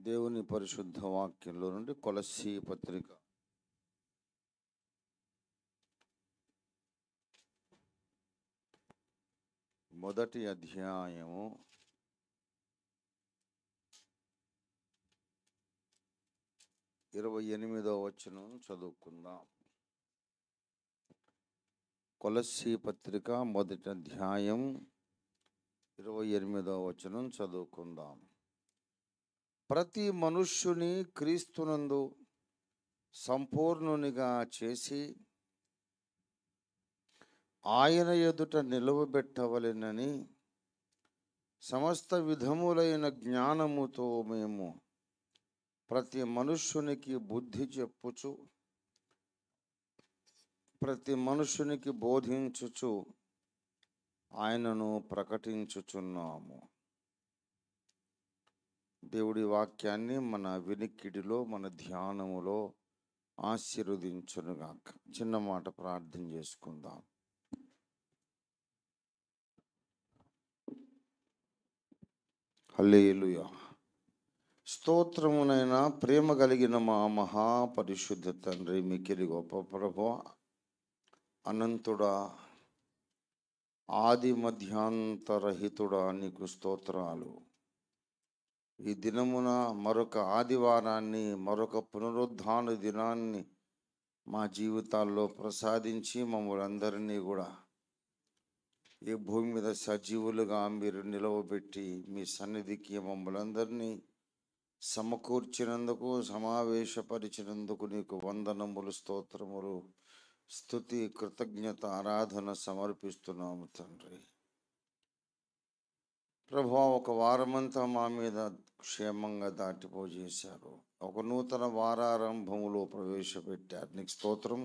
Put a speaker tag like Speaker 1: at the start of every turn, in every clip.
Speaker 1: దేవుని పరిశుద్ధ వాక్యంలో నుండి కొలస్సీ పత్రిక మొదటి అధ్యాయము 28వ వచనం చదువుకుందాం. కొలస్సీ పత్రిక మొదటి అధ్యాయం 28వ వచనం చదువుకుందాం. ప్రతి మనుష్యుని క్రీస్తునందు సంపూర్ణునిగా చేసి ఆయన ఎదుట నిలవబెట్టవలెనని సమస్త విధములైన జ్ఞానముతో మేము ప్రతి మనుష్యునికి బుద్ధి చెప్పుచు ప్రతి మనుష్యునికి బోధించుచు ఆయనను ప్రకటించుచున్నాము. దేవుడి వాక్యాన్ని మన వినికిడిలో మన ధ్యానములో ఆశీర్వదించునుగాక. చిన్న మాట ప్రార్థన చేసుకుందాం. హల్లెలూయా. స్తోత్రమునైనా ప్రేమ కలిగిన మా మహాపరిశుద్ధ తండ్రి, మిక్కిలి గొప్ప ప్రభువా, అనంతుడా, ఆది మధ్యాంతరహితుడా, నీకు స్తోత్రాలు. ఈ దినమున మరొక ఆదివారాన్ని, మరొక పునరుద్ధాన దినాన్ని మా జీవితాల్లో ప్రసాదించి మమ్మల్ని అందరినీ కూడా ఈ భూమి మీద సజీవులుగా మీరు నిలవబెట్టి మీ సన్నిధికి మమ్మల్ని అందరినీ సమకూర్చినందుకు, సమావేశపరిచినందుకు నీకు వందనములు, స్తోత్రములు, స్తుతి, కృతజ్ఞత, ఆరాధన సమర్పిస్తున్నాము తండ్రి. ప్రభువా, ఒక వారమంతా మా మీద క్షేమంగా దాటిపోజేశారు. ఒక నూతన వారారంభములో ప్రవేశపెట్టారు. నీకు స్తోత్రం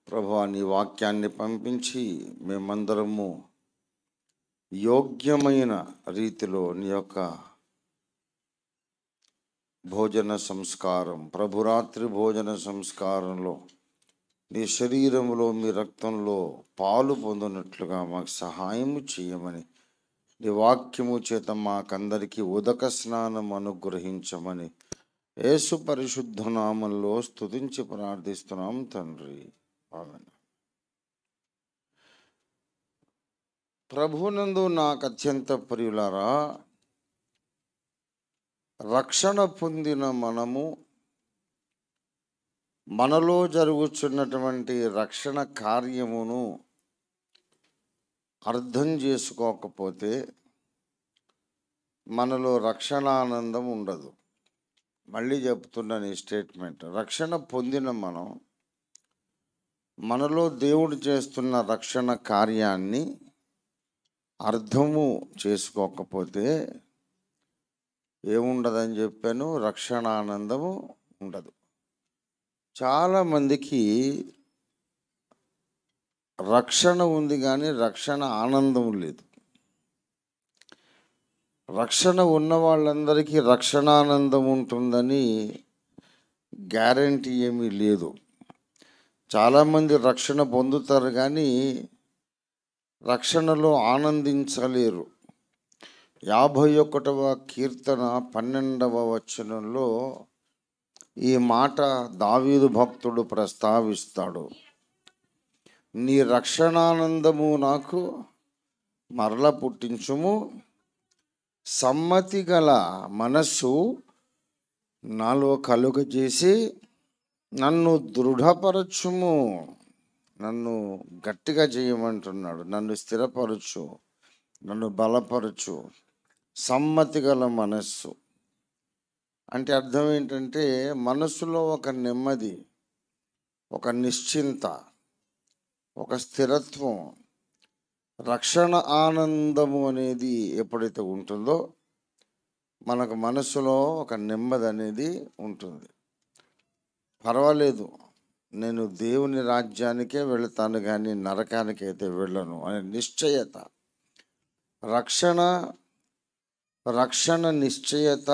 Speaker 1: ప్రభువా. నీ వాక్యాన్ని పంపించి మేమందరము యోగ్యమైన రీతిలో నీ యొక్క భోజన సంస్కారం, ప్రభురాత్రి భోజన సంస్కారంలో నీ శరీరములో మీ రక్తంలో పాలు పొందినట్లుగా మాకు సహాయము చేయమని, నీ వాక్యము చేత మాకందరికీ ఉదక స్నానం అనుగ్రహించమని యేసు పరిశుద్ధ నామంలో స్తుతించి ప్రార్థిస్తున్నాం తండ్రి. ఆమేన్. ప్రభునందు నాకు అత్యంత ప్రియులారా, రక్షణ పొందిన మనము మనలో జరుగుతున్నటువంటి రక్షణ కార్యమును అర్థం చేసుకోకపోతే మనలో రక్షణానందం ఉండదు. మళ్ళీ చెప్తున్నాను ఈ స్టేట్మెంట్. రక్షణ పొందిన మనం మనలో దేవుడు చేస్తున్న రక్షణ కార్యాన్ని అర్థము చేసుకోకపోతే ఏముండదని చెప్పాను? రక్షణానందము ఉండదు. చాలామందికి రక్షణ ఉంది కానీ రక్షణ ఆనందం లేదు. రక్షణ ఉన్న వాళ్ళందరికీ రక్షణానందం ఉంటుందని గ్యారంటీ ఏమీ లేదు. చాలామంది రక్షణ పొందుతారు కానీ రక్షణలో ఆనందించలేరు. 51వ కీర్తన 12వ వచనంలో ఈ మాట దావీదు భక్తుడు ప్రస్తావిస్తాడు. నీ రక్షణానందము నాకు మరల పుట్టించుము, సమ్మతి గల మనస్సు నాలో కలుగజేసి నన్ను దృఢపరచుము. నన్ను గట్టిగా చేయమంటున్నాడు. నన్ను స్థిరపరచు, నన్ను బలపరచు. సమ్మతి గల మనస్సు అంటే అర్థం ఏంటంటే మనస్సులో ఒక నెమ్మది, ఒక నిశ్చింత, ఒక స్థిరత్వం, రక్షణ ఆనందము అనేది ఎప్పుడైతే ఉంటుందో మనకు మనసులో ఒక నెమ్మది అనేది ఉంటుంది. పర్వాలేదు, నేను దేవుని రాజ్యానికే వెళతాను కానీ నరకానికి అయితే వెళ్ళను అనే నిశ్చయత, రక్షణ నిశ్చయత,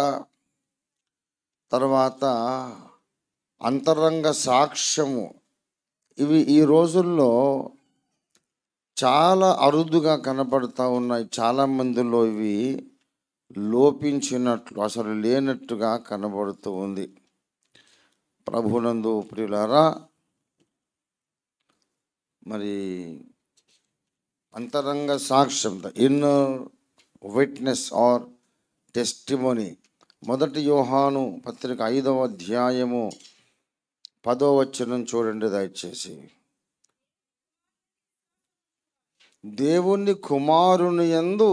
Speaker 1: తర్వాత అంతరంగ సాక్ష్యము, ఇవి ఈ రోజుల్లో చాలా అరుదుగా కనపడతా ఉన్నాయి. చాలామందిలో ఇవి లోపించినట్లు, అసలు లేనట్టుగా కనబడుతూ ఉంది. ప్రభునందు ప్రియులారా, మరి అంతరంగ సాక్ష్యం, the inner witness or testimony. 1 యోహాను పత్రిక 5వ అధ్యాయము 10వ వచనం చూడండి దయచేసి. దేవుని కుమారుని యందు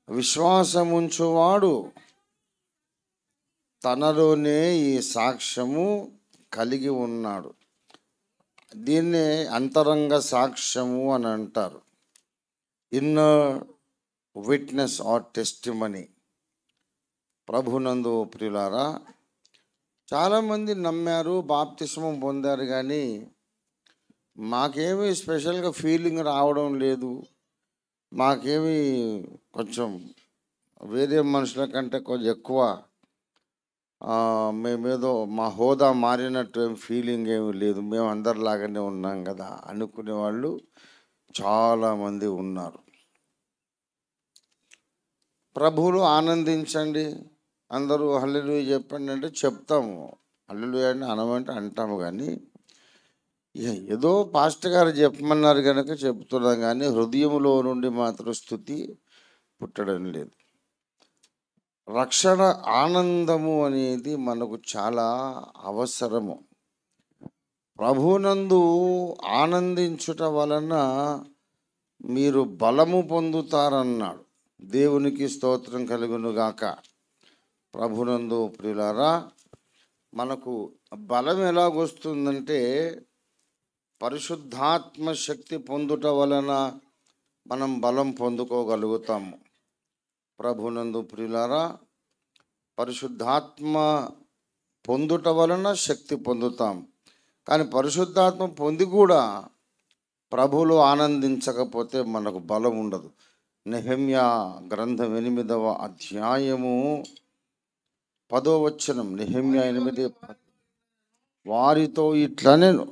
Speaker 1: విశ్వాసముంచువాడు తనలోనే ఈ సాక్ష్యము కలిగి ఉన్నాడు. దీన్నే అంతరంగ సాక్ష్యము అని అంటారు, ఇన్నర్ విట్నెస్ ఆర్ టెస్టిమనీ. ప్రభునందు ప్రియులారా, చాలామంది నమ్మారు, బాప్తిస్మం పొందారు, కానీ మాకేమీ స్పెషల్గా ఫీలింగ్ రావడం లేదు, మాకేమీ కొంచెం వేరే మనుషుల కంటే కొంచెం ఎక్కువ మేమేదో మా హోదా మారినట్టు ఫీలింగ్ ఏమీ లేదు, మేము అందరిలాగానే ఉన్నాం కదా అనుకునే వాళ్ళు చాలామంది ఉన్నారు. ప్రభువులు ఆనందించండి, అందరూ హల్లెలూయా చెప్పండి అంటే చెప్తాము, హల్లెలూయా అని అనమంటే అంటాము, కానీ ఏదో పాస్టర్ గారు చెప్పమన్నారు కనుక చెప్తున్నాం, కానీ హృదయంలో నుండి మాత్రం స్తుతి పుట్టడం లేదు. రక్షణ ఆనందము అనేది మనకు చాలా అవసరము. ప్రభునందు ఆనందించుట వలన మీరు బలము పొందుతారన్నాడు. దేవునికి స్తోత్రం కలుగునుగాక. ప్రభునందు ప్రియులారా, మనకు బలం ఎలాగొస్తుందంటే పరిశుద్ధాత్మ శక్తి పొందుట వలన మనం బలం పొందుకోగలుగుతాము. ప్రభునందు ప్రియులారా, పరిశుద్ధాత్మ పొందుట వలన శక్తి పొందుతాం, కానీ పరిశుద్ధాత్మ పొంది కూడా ప్రభువులో ఆనందించకపోతే మనకు బలం ఉండదు. నెహెమ్యా గ్రంథం 8వ అధ్యాయము 10వ వచనం. నెహెమ్యా 8, వారితో ఇట్లా నేను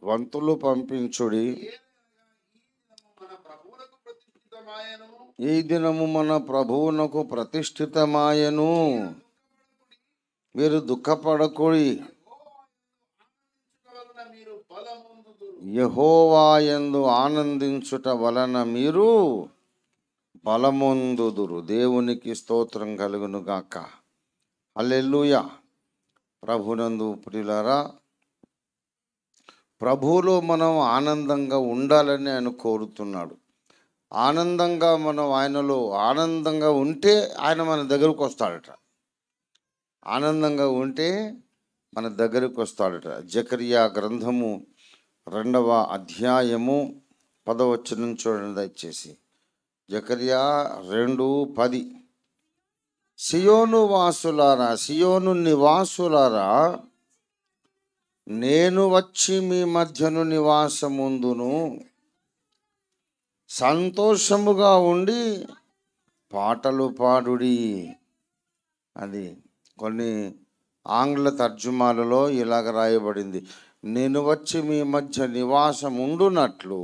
Speaker 1: వంతులు పంపించుడి, ఈ దినము మన ప్రభువునకు ప్రతిష్ఠితమాయను, మీరు దుఃఖపడకుడి, యెహోవా యందు ఆనందించుట వలన మీరు బలమొందుదురు. దేవునికి స్తోత్రం కలుగును గాక. హల్లెలూయా. ప్రభునందు ప్రియులారా, ప్రభువులో మనం ఆనందంగా ఉండాలని ఆయన కోరుతున్నాడు. ఆనందంగా మనం ఆయనలో ఆనందంగా ఉంటే ఆయన మన దగ్గరకు వస్తాడట. ఆనందంగా ఉంటే మన దగ్గరకు వస్తాడట. జకరియా గ్రంథము 2వ అధ్యాయము 10వ వచనం చూడండి దయచేసి. జకరియా 2:10. సియోను వాసులారా, సియోను నివాసులారా, నేను వచ్చి మీ మధ్యను నివాసముందును, సంతోషముగా ఉండి పాటలు పాడుడి. అది కొన్ని ఆంగ్ల తర్జుమాలలో ఇలాగ రాయబడింది, నేను వచ్చి మీ మధ్య నివాసం ఉండునట్లు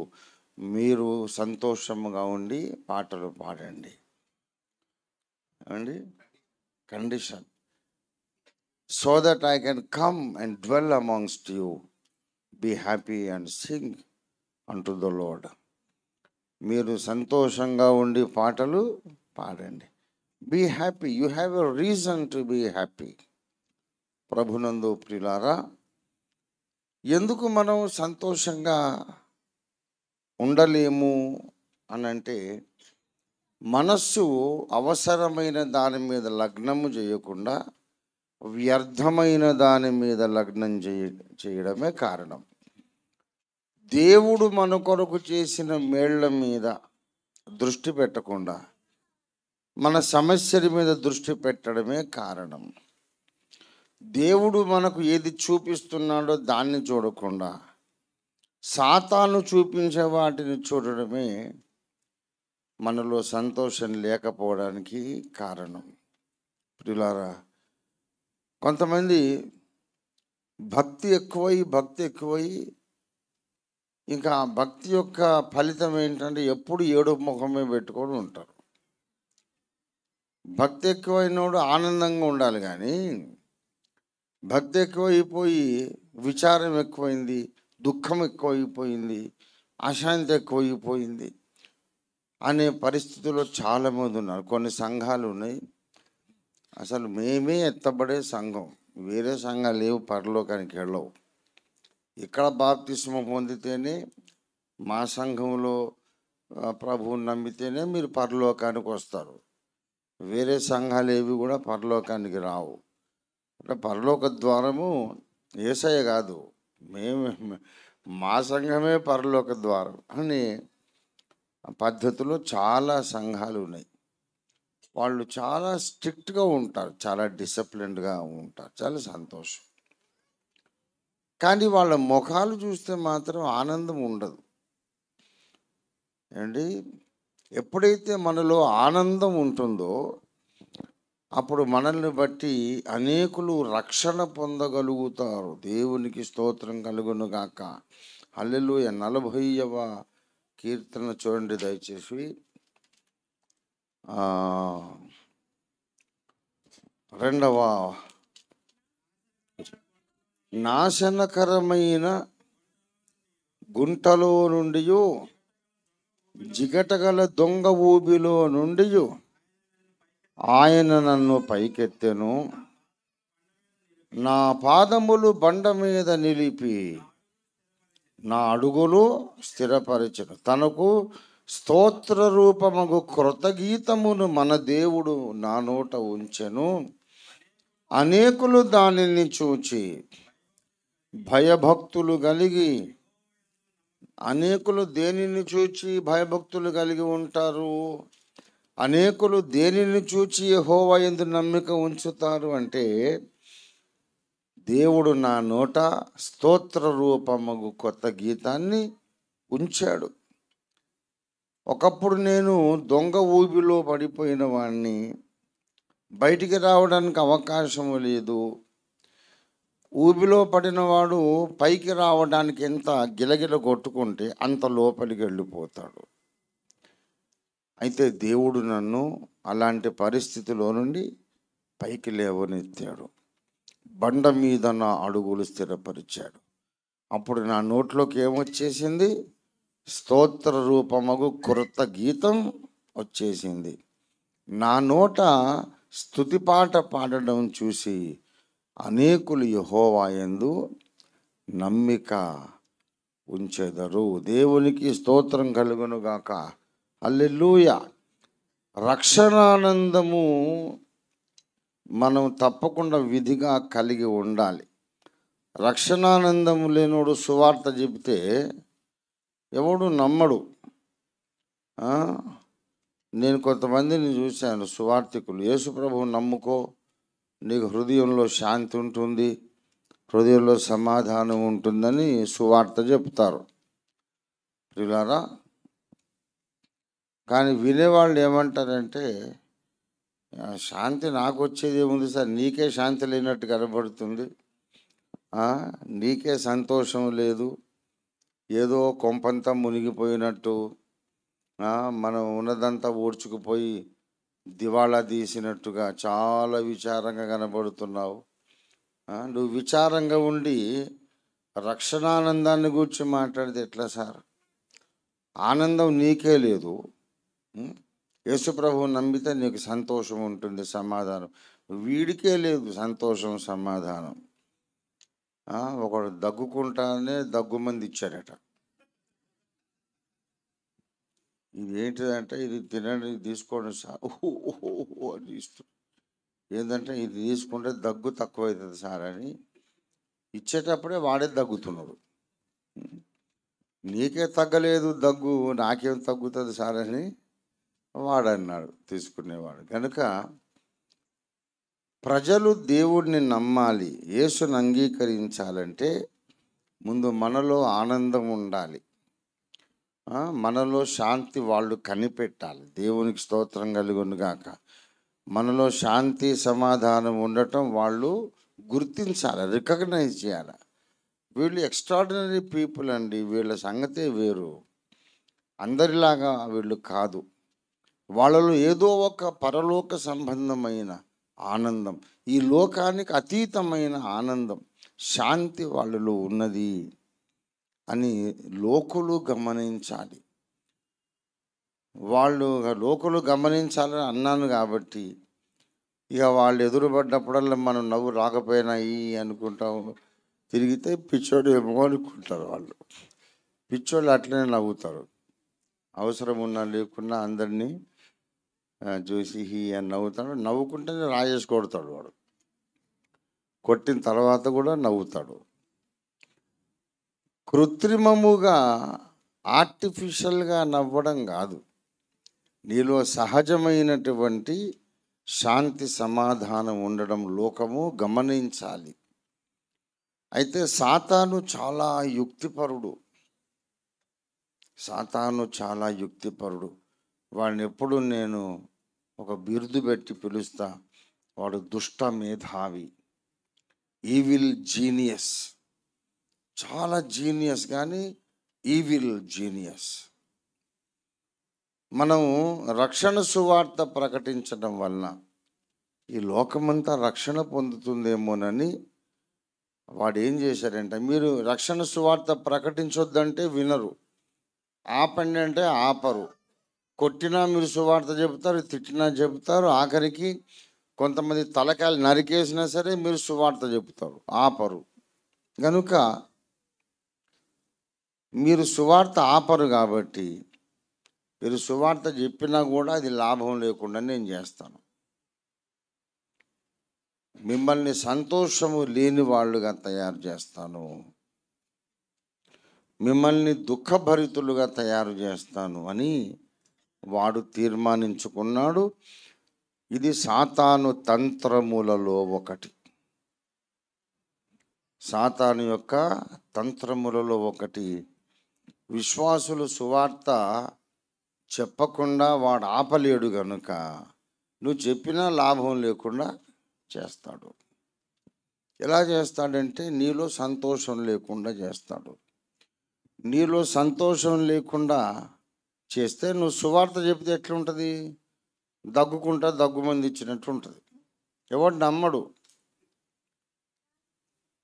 Speaker 1: మీరు సంతోషముగా ఉండి పాటలు పాడండి. అండి condition, so that I can come and dwell amongst you. Be happy and sing unto the Lord. మీరు సంతోషంగా ఉండి పాటలు పాడండి. Be happy. You have a reason to be happy. ప్రభునందు ప్రియులారా, ఎందుకు మనం సంతోషంగా ఉండలేము అనంటే, మనస్సు అవసరమైన దాని మీద లగ్నము చేయకుండా వ్యర్థమైన దాని మీద లగ్నం చేయడమే కారణం. దేవుడు మన కొరకు చేసిన మేళ్ల మీద దృష్టి పెట్టకుండా మన సమస్యల మీద దృష్టి పెట్టడమే కారణం. దేవుడు మనకు ఏది చూపిస్తున్నాడో దాన్ని చూడకుండా సాతాను చూపించే వాటిని చూడడమే మనలో సంతోషం లేకపోవడానికి కారణం. ప్రియులారా, కొంతమంది భక్తి ఎక్కువై ఇంకా ఆ భక్తి యొక్క ఫలితం ఏంటంటే ఎప్పుడు ఏడుపు ముఖమే పెట్టుకొని ఉంటారు. భక్తి ఎక్కువైనోడు ఆనందంగా ఉండాలి, కానీ భక్తి ఎక్కువైపోయి విచారం ఎక్కువైంది, దుఃఖం ఎక్కువైపోయింది, అశాంతి ఎక్కువైపోయింది అనే పరిస్థితుల్లో చాలామంది ఉన్నారు. కొన్ని సంఘాలు ఉన్నాయి, అసలు మేమే ఎత్తబడే సంఘం, వేరే సంఘాలు లేవు, పరలోకానికి వెళ్ళవు. ఇక్కడ బాప్తిస్మ పొందితేనే, మా సంఘంలో ప్రభువుని నమ్మితేనే మీరు పరలోకానికి వస్తారు. వేరే సంఘాలు ఏవి కూడా పరలోకానికి రావు. అంటే పరలోక ద్వారము యేసయ్య కాదు, మా సంఘమే పరలోక ద్వారం అనే పద్ధతిలో చాలా సంఘాలు ఉన్నాయి. వాళ్ళు చాలా స్ట్రిక్ట్గా ఉంటారు, చాలా డిసిప్లిన్డ్గా ఉంటారు, చాలా సంతోషం. కానీ వాళ్ళ ముఖాలు చూస్తే మాత్రం ఆనందం ఉండదు అండి. ఎప్పుడైతే మనలో ఆనందం ఉంటుందో అప్పుడు మనల్ని బట్టి అనేకులు రక్షణ పొందగలుగుతారు. దేవునికి స్తోత్రం కలుగును గాక. హల్లెలూయా. 40వ కీర్తన చూడండి దయచేసి. రెండవ నాశనకరమైన గుంటలో నుండి, జిగటగల దొంగ ఊబిలో నుండి ఆయన నన్ను పైకెత్తెను. నా పాదములు బండ మీద నిలిపి నా అడుగులు స్థిరపరచెను. తనకు స్తోత్ర రూపమగు కృతగీతమును మన దేవుడు నా నోట ఉంచెను. అనేకులు దానిని చూచి భయభక్తులు కలిగి, అనేకులు దేనిని చూచి భయభక్తులు కలిగి ఉంటారు? అనేకులు దేనిని చూచి యెహోవా యందు నమ్మిక ఉంచుతారు అంటే, దేవుడు నా నోట స్తోత్ర రూపమగు కొత్త గీతాన్ని ఉంచాడు. ఒకప్పుడు నేను దొంగ ఊబిలో పడిపోయిన వాడిని, బయటికి రావడానికి అవకాశం లేదు. ఊబిలో పడినవాడు పైకి రావడానికి ఎంత గిలగిల కొట్టుకుంటే అంత లోపలికి వెళ్ళిపోతాడు. అయితే దేవుడు నన్ను అలాంటి పరిస్థితిలో నుండి పైకి లేవనెత్తాడు, బండ మీద నా అడుగులు స్థిరపరిచాడు. అప్పుడు నా నోట్లోకి ఏమొచ్చేసింది? స్తోత్ర రూపమగు కృత గీతం వచ్చేసింది. నా నోట స్తుతి పాట పాడడం చూసి అనేకులు యెహోవా యందు నమ్మిక ఉంచెదరు. దేవునికి స్తోత్రం కలుగును గాక. హల్లెలూయా. రక్షణానందము మనం తప్పకుండా విధిగా కలిగి ఉండాలి. రక్షణానందము లేనోడు సువార్త చెబితే ఎవడు నమ్మడు. నేను కొంతమందిని చూశాను, సువార్తికులు, యేసు ప్రభువు నమ్ముకో, నీకు హృదయంలో శాంతి ఉంటుంది, హృదయంలో సమాధానం ఉంటుందని సువార్త చెప్తారు ప్రియులారా. కానీ వినేవాళ్ళు ఏమంటారంటే, శాంతి నాకు వచ్చేది ఏముంది సార్, నీకే శాంతి లేనట్టు కనబడుతుంది, నీకే సంతోషం లేదు, ఏదో కొంపంతా మునిగిపోయినట్టు, మనం ఉన్నదంతా ఊడ్చుకుపోయి దివాళా తీసినట్టుగా చాలా విచారంగా కనబడుతున్నావు. నువ్వు విచారంగా ఉండి రక్షణానందాన్ని గురించి మాట్లాడితే ఎట్లా సార్? ఆనందం నీకే లేదు. యేసు ప్రభువు నమ్మితే నీకు సంతోషం ఉంటుంది, సమాధానం. వీడికే లేదు సంతోషం, సమాధానం. ఒకడు దగ్గుకుంటానే దగ్గుమంది ఇచ్చాడట. ఇది ఏంటిదంటే, ఇది తినండి, ఇది తీసుకోండి సార్, ఓహో అని ఇస్తూ, ఏంటంటే ఇది తీసుకుంటే దగ్గు తక్కువ అవుతుంది సార్ అని ఇచ్చేటప్పుడే వాడే దగ్గుతున్నాడు. నీకే తగ్గలేదు దగ్గు, నాకేం తగ్గుతుంది సార్ అని వాడన్నాడు తీసుకునేవాడు. కనుక ప్రజలు దేవుడిని నమ్మాలి, యేసుని అంగీకరించాలంటే ముందు మనలో ఆనందం ఉండాలి, మనలో శాంతి వాళ్ళు కనిపెట్టాలి. దేవునికి స్తోత్రం కలుగును గాక. మనలో శాంతి సమాధానం ఉండటం వాళ్ళు గుర్తించాలి, రికగ్నైజ్ చేయాలి. వీళ్ళు ఎక్స్ట్రాడినరీ పీపుల్ అండి, వీళ్ళ సంగతే వేరు. అందరిలాగా వీళ్ళు కాదు. వాళ్ళలో ఏదో ఒక పరలోక సంబంధమైన ఆనందం, ఈ లోకానికి అతీతమైన ఆనందం, శాంతి వాళ్ళలో ఉన్నది అని లోకులు గమనించాలి. లోకులు గమనించాలని అన్నాను కాబట్టి ఇక వాళ్ళు ఎదురుపడ్డప్పుడల్లా మనం నవ్వు రాకపోయినాయి అనుకుంటాం. తిరిగితే పిచ్చోడు ఏమో అనుకుంటారు వాళ్ళు. పిచ్చోళ్ళు అట్లనే నవ్వుతారు. అవసరం ఉన్నా లేకున్నా అందరినీ చూసి హీ అని నవ్వుతాడు. నవ్వుకుంటేనే రాజేసి కొడతాడు వాడు. కొట్టిన తర్వాత కూడా నవ్వుతాడు. కృత్రిమముగా ఆర్టిఫిషియల్గా నవ్వడం కాదు, నీలో సహజమైనటువంటి శాంతి సమాధానం ఉండడం లోకము గమనించాలి. అయితే సాతాను చాలా యుక్తిపరుడు. వాడిని ఎప్పుడు నేను ఒక బిరుదు పెట్టి పిలుస్తా, వాడు దుష్ట మేధావి, ఈవిల్ జీనియస్. చాలా జీనియస్ కానీ ఈవిల్ జీనియస్. మనము రక్షణ సువార్త ప్రకటించడం వలన ఈ లోకమంతా రక్షణ పొందుతుందేమోనని వాడు ఏం చేశారంటే, మీరు రక్షణ సువార్త ప్రకటించొద్దంటే వినరు, ఆపండి అంటే ఆపరు. కొట్టినా మీరు సువార్త చెబుతారు, తిట్టినా చెబుతారు, ఆఖరికి కొంతమంది తలకాయలు నరికేసినా సరే మీరు సువార్త చెబుతారు, ఆపరు. కనుక మీరు సువార్త ఆపరు కాబట్టి మీరు సువార్త చెప్పినా కూడా అది లాభం లేకుండా నేను చేస్తాను. మిమ్మల్ని సంతోషము లేని వాళ్ళుగా తయారు చేస్తాను, మిమ్మల్ని దుఃఖభరితులుగా తయారు చేస్తాను అని వాడు తీర్మానించుకున్నాడు. ఇది సాతాను తంత్రములలో ఒకటి. సాతాను యొక్క తంత్రములలో ఒకటి. విశ్వాసులు సువార్త చెప్పకుండా వాడు ఆపలేడు కనుక నువ్వు చెప్పినా లాభం లేకుండా చేస్తాడు. ఎలా చేస్తాడంటే నీలో సంతోషం లేకుండా చేస్తాడు. నీలో సంతోషం లేకుండా చేస్తే నువ్వు సువార్త చెప్తే ఎట్లుంటుంది? దగ్గుకుంటా దగ్గుమంది ఇచ్చినట్టు ఉంటుంది. ఎవడు నమ్మడు.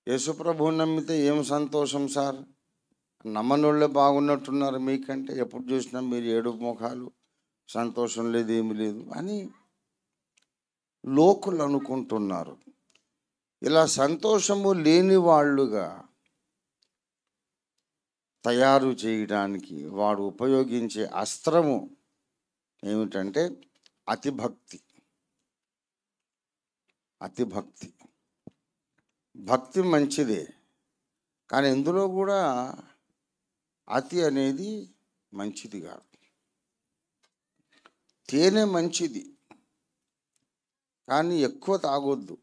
Speaker 1: యేసుప్రభువుని నమ్మితే ఏం సంతోషం సార్, నమ్మనోళ్ళే బాగున్నట్టున్నారు మీకంటే, ఎప్పుడు చూసినా మీరు ఏడు ముఖాలు, సంతోషం లేదు ఏమి లేదు అని లోకులు అనుకుంటున్నారు. ఇలా సంతోషము లేని వాళ్ళుగా తయారు చేయడానికి వాడు ఉపయోగించే అస్త్రము ఏమిటంటే అతిభక్తి. భక్తి మంచిదే, కానీ ఇందులో కూడా అతి అనేది మంచిది కాదు. తేనె మంచిది కానీ ఎక్కువ తాగొద్దు.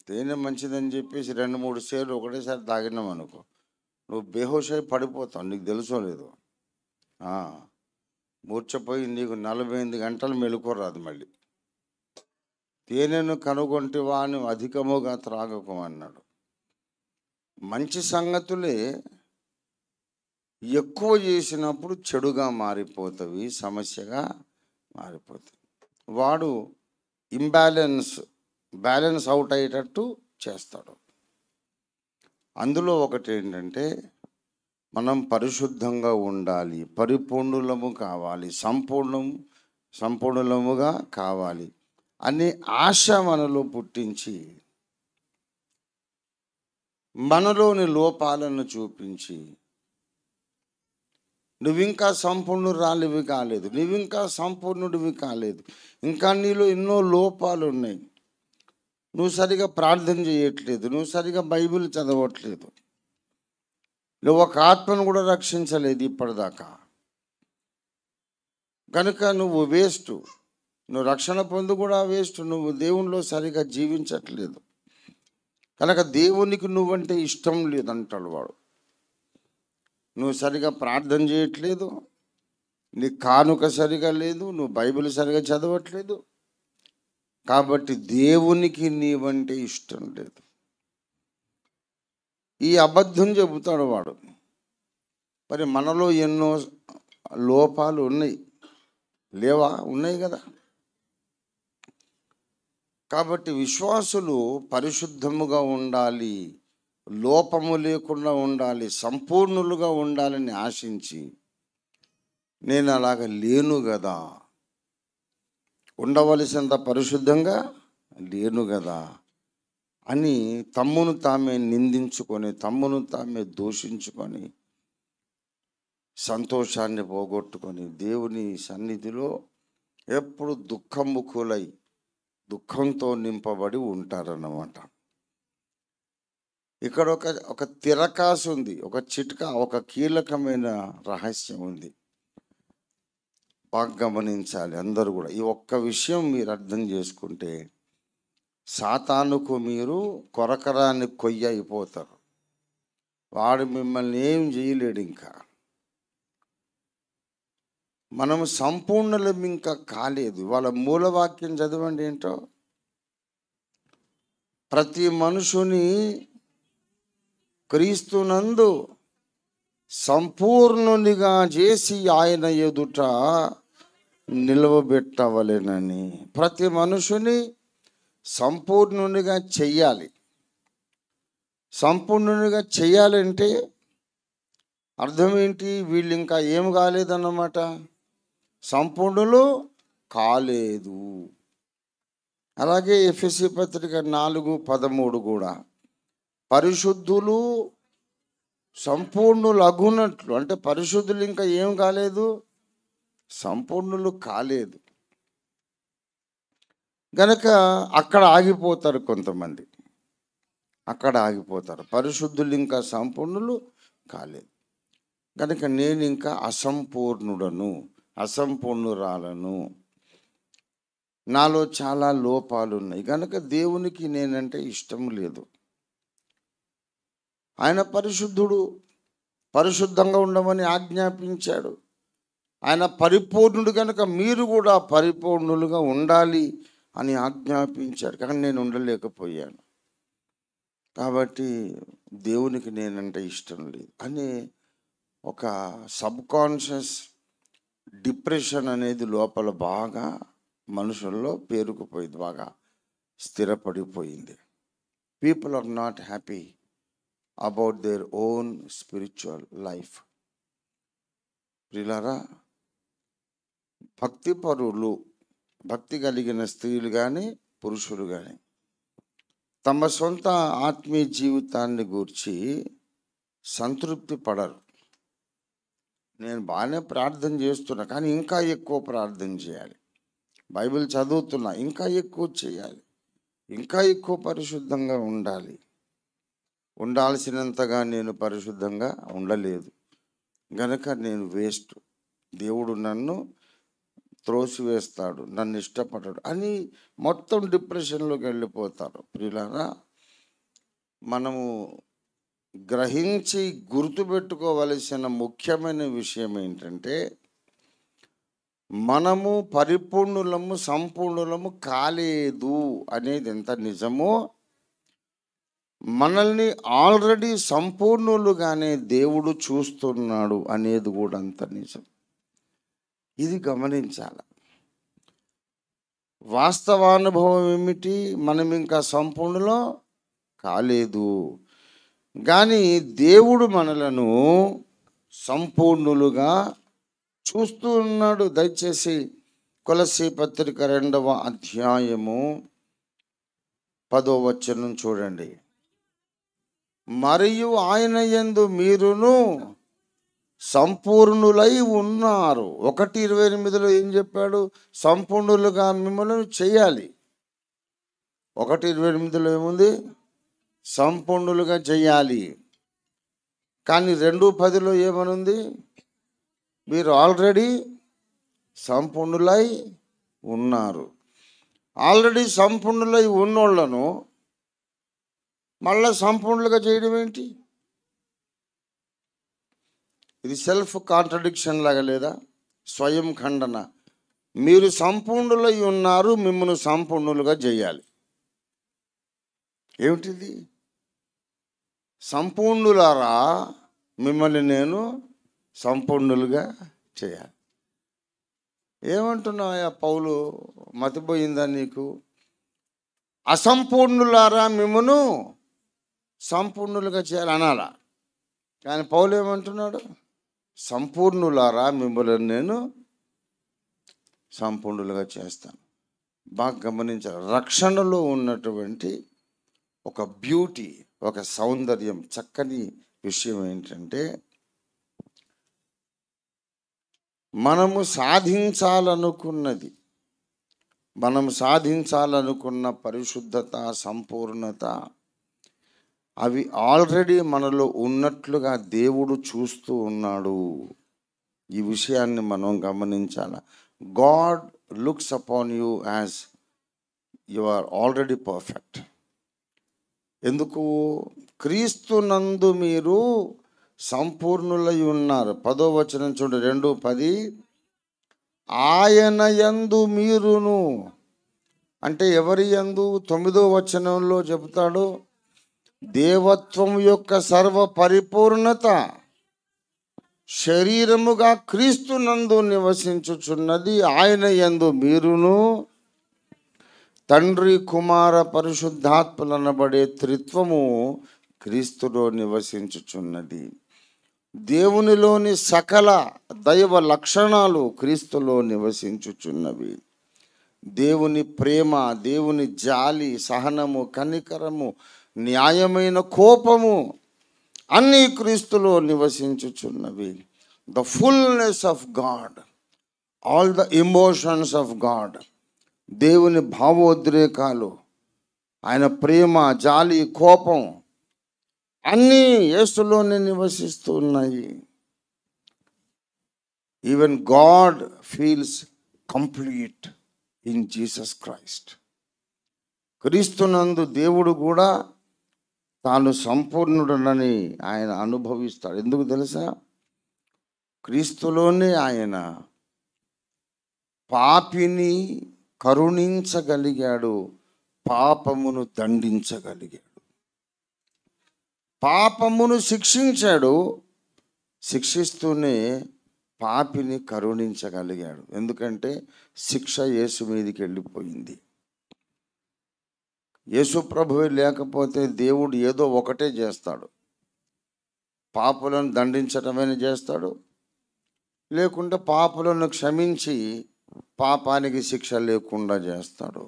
Speaker 1: తేనె మంచిదని చెప్పేసి 2-3 సేర్లు ఒకటేసారి తాగినాం అనుకో, నువ్వు బేహోష్ అయి పడిపోతావు, నీకు తెలుసో లేదు. మూర్చపోయి నీకు 48 గంటలు మెలుకోరాదు. మళ్ళీ తేనెను కనుగొంటివా అని అధికముగా త్రాగకమన్నాడు. మంచి సంగతులే ఎక్కువ చేసినప్పుడు చెడుగా మారిపోతాయి, సమస్యగా మారిపోతాయి. వాడు బ్యాలెన్స్ అవుట్ అయ్యేటట్టు చేస్తాడు. అందులో ఒకటి ఏంటంటే మనం పరిశుద్ధంగా ఉండాలి, పరిపూర్ణులము కావాలి, సంపూర్ణులముగా కావాలి అనే ఆశ మనలో పుట్టించి మనలోని లోపాలను చూపించి నువ్వింకా సంపూర్ణురాలివి కాలేదు, నువ్వింకా సంపూర్ణుడివి కాలేదు, ఇంకా నీలో ఎన్నో లోపాలు ఉన్నాయి, నువ్వు సరిగా ప్రార్థన చేయట్లేదు, నువ్వు సరిగా బైబిల్ చదవట్లేదు, నువ్వు ఒక ఆత్మను కూడా రక్షించలేదు ఇప్పటిదాకా, కనుక నువ్వు వేస్ట్, నువ్వు రక్షణ పొందు కూడా వేస్ట్, నువ్వు దేవునిలో సరిగా జీవించట్లేదు, కనుక దేవునికి నువ్వంటే ఇష్టం లేదంటాడు వాడు. నువ్వు సరిగా ప్రార్థన చేయట్లేదు, నీ కానుక సరిగా లేదు, నువ్వు బైబిల్ సరిగా చదవట్లేదు, కాబట్టి దేవునికి నీవంటే ఇష్టం లేదు. ఈ అబద్ధం చెబుతాడు వాడు. మరి మనలో ఎన్నో లోపాలు ఉన్నాయి, లేవా? ఉన్నాయి కదా. కాబట్టి విశ్వాసులు పరిశుద్ధముగా ఉండాలి, లోపము లేకుండా ఉండాలి, సంపూర్ణులుగా ఉండాలని ఆశించి, నేను అలాగ లేను కదా, ఉండవలసినంత పరిశుద్ధంగా లేను కదా అని తమ్మును తామే నిందించుకొని, తమ్మును తామే దూషించుకొని, సంతోషాన్ని పోగొట్టుకొని దేవుని సన్నిధిలో ఎప్పుడు దుఃఖముఖులై దుఃఖంతో నింపబడి ఉంటారన్నమాట. ఇక్కడ ఒక తిరకాసు ఉంది, ఒక చిట్కా, ఒక కీలకమైన రహస్యం ఉంది. బాగా గమనించాలి అందరూ కూడా. ఈ ఒక్క విషయం మీరు అర్థం చేసుకుంటే సాతానుకు మీరు కొరకరాని కొయ్య అయిపోతారు. వాడు మిమ్మల్ని ఏం చేయలేడు. ఇంకా మనం సంపూర్ణలం ఇంకా కాలేదు. వాళ్ళ మూలవాక్యం చదవండి ఏంటో, ప్రతి మనుషుని క్రీస్తునందు సంపూర్ణునిగా చేసి ఆయన ఎదుట నిలవబెట్టవలెనని. ప్రతి మనుషుని సంపూర్ణునిగా చెయ్యాలి. సంపూర్ణునిగా చెయ్యాలంటే అర్థం ఏంటి? వీళ్ళు ఇంకా ఏం కాలేదన్నమాట, సంపూర్ణులు కాలేదు. అలాగే ఎఫెసీ పత్రిక 4:13 కూడా పరిశుద్ధులు సంపూర్ణులు అగునట్లు, అంటే పరిశుద్ధులు ఇంకా ఏం కాలేదు, సంపూర్ణులు కాలేదు. గనక అక్కడ ఆగిపోతారు కొంతమంది, అక్కడ ఆగిపోతారు. పరిశుద్ధులు ఇంకా సంపూర్ణులు కాలేదు. కనుక నేను ఇంకా అసంపూర్ణుడను, అసంపూర్ణురాలను, నాలో చాలా లోపాలు ఉన్నాయి. కనుక దేవునికి నేనంటే ఇష్టం లేదు. ఆయన పరిశుద్ధుడు, పరిశుద్ధంగా ఉండమని ఆజ్ఞాపించాడు. ఆయన పరిపూర్ణుడు కనుక మీరు కూడా పరిపూర్ణులుగా ఉండాలి అని ఆజ్ఞాపించాడు. కానీ నేను ఉండలేకపోయాను. కాబట్టి దేవునికి నేనంటే ఇష్టం లేదు అనే ఒక సబ్కాన్షియస్ డిప్రెషన్ అనేది లోపల బాగా మనుషుల్లో పేరుకుపోయింది, బాగా స్థిరపడిపోయింది. People are not happy about their own spiritual life. ప్రియులారా, భక్తి పరులు, భక్తి కలిగిన స్త్రీలు కానీ పురుషులు కానీ తమ సొంత ఆత్మీయ జీవితాన్ని గూర్చి సంతృప్తి పడరు. నేను బాగానే ప్రార్థన చేస్తున్నా, కానీ ఇంకా ఎక్కువ ప్రార్థన చేయాలి. బైబిల్ చదువుతున్నా, ఇంకా ఎక్కువ చేయాలి, ఇంకా ఎక్కువ పరిశుద్ధంగా ఉండాలి. ఉండాల్సినంతగా నేను పరిశుద్ధంగా ఉండలేదు గనక నేను వేస్ట్, దేవుడు నన్ను త్రోసివేస్తాడు, నన్ను ఇష్టపడడు అని మొత్తం డిప్రెషన్లోకి వెళ్ళిపోతారు. ప్రియులారా, మనము గ్రహించి గుర్తుపెట్టుకోవలసిన ముఖ్యమైన విషయం ఏంటంటే, మనము పరిపూర్ణులము, సంపూర్ణులము కాలేదు అనేది ఎంత నిజమో, మనల్ని ఆల్రెడీ సంపూర్ణులుగానే దేవుడు చూస్తున్నాడు అనేది కూడా అంత నిజం. ఇది గమనించాలి. వాస్తవానుభవం ఏమిటి? మనం ఇంకా సంపూర్ణులో కాలేదు, కానీ దేవుడు మనలను సంపూర్ణులుగా చూస్తూ ఉన్నాడు. దయచేసి కొలస్సీ పత్రిక 2వ అధ్యాయము 10వ వచనం చూడండి. మరియు ఆయన యందు మీరును సంపూర్ణులై ఉన్నారు. 1:28లో ఏం చెప్పాడు? సంపూర్ణులుగా మిమ్మల్ని చేయాలి. 1:28లో ఏముంది? సంపూర్ణులుగా చేయాలి. కానీ 2:10లో ఏమనుంది? మీరు ఆల్రెడీ సంపూర్ణులై ఉన్నారు. ఆల్రెడీ సంపూర్ణులై ఉన్నోళ్లను మళ్ళా సంపూర్ణులుగా చేయడం ఏంటి? ఇది సెల్ఫ్ కాంట్రడిక్షన్ లాగా లేదా? స్వయం ఖండన. మీరు సంపూర్ణులై ఉన్నారు, మిమ్మల్ని సంపూర్ణులుగా చేయాలి. ఏమిటిది? సంపూర్ణులారా మిమ్మల్ని నేను సంపూర్ణులుగా చేయాలి. ఏమంటున్నావా పౌలు, మతిపోయిందా నీకు? అసంపూర్ణులారా మిమ్మను సంపూర్ణులుగా చేయాలి అనాలా, కానీ పౌలు ఏమంటున్నాడు? సంపూర్ణులారా మిమ్మల్ని నేను సంపూర్ణులుగా చేస్తాను. బాగా గమనించాలి. రక్షణలో ఉన్నటువంటి ఒక బ్యూటీ, ఒక సౌందర్యం, చక్కని విషయం ఏంటంటే, మనము సాధించాలనుకున్న పరిశుద్ధత, సంపూర్ణత అవి ఆల్రెడీ మనలో ఉన్నట్లుగా దేవుడు చూస్తూ ఉన్నాడు. ఈ విషయాన్ని మనం గమనించాలి. God looks upon you as you are already perfect. ఎందుకు? క్రీస్తునందు మీరు సంపూర్ణులై ఉన్నారు. 10వ వచనం చూడండి, 2:10. ఆయన యందు మీరును, అంటే ఎవరి యందు? 9వ వచనంలో చెబుతాడు, దేవత్వం యొక్క సర్వ పరిపూర్ణత శరీరముగా క్రీస్తునందు నివసించుచున్నది. ఆయన యందు మీరును తండ్రి, కుమార, పరిశుద్ధాత్మలనబడే త్రిత్వము క్రీస్తులో నివసించుచున్నది. దేవునిలోని సకల దైవ లక్షణాలు క్రీస్తులో నివసించుచున్నవి. దేవుని ప్రేమ, దేవుని జాలి, సహనము, కనికరము, న్యాయమైన కోపము అన్నీ క్రీస్తులో నివసించుచున్నవి. The fullness of God, all the emotions of God, దేవుని భావోద్రేకాలు, ఆయన ప్రేమ, జాలి, కోపం అన్నీ యేసులోనే నివసిస్తూ ఉన్నాయి. Even God feels complete in Jesus Christ. క్రీస్తునందు దేవుడు కూడా తాను సంపూర్ణుడనని ఆయన అనుభవిస్తాడు. ఎందుకు తెలుసా? క్రీస్తులోనే ఆయన పాపిని కరుణించగలిగాడు, పాపమును దండించగలిగాడు. పాపమును శిక్షించాడు, శిక్షిస్తూనే పాపిని కరుణించగలిగాడు. ఎందుకంటే శిక్ష యేసు మీదకి వెళ్ళిపోయింది. యేసు ప్రభువే లేకపోతే దేవుడు ఏదో ఒకటే చేస్తాడు. పాపులను దండించటమైనా చేస్తాడు, లేకుంటే పాపులను క్షమించి పాపానికి శిక్ష లేకుండా చేస్తాడు.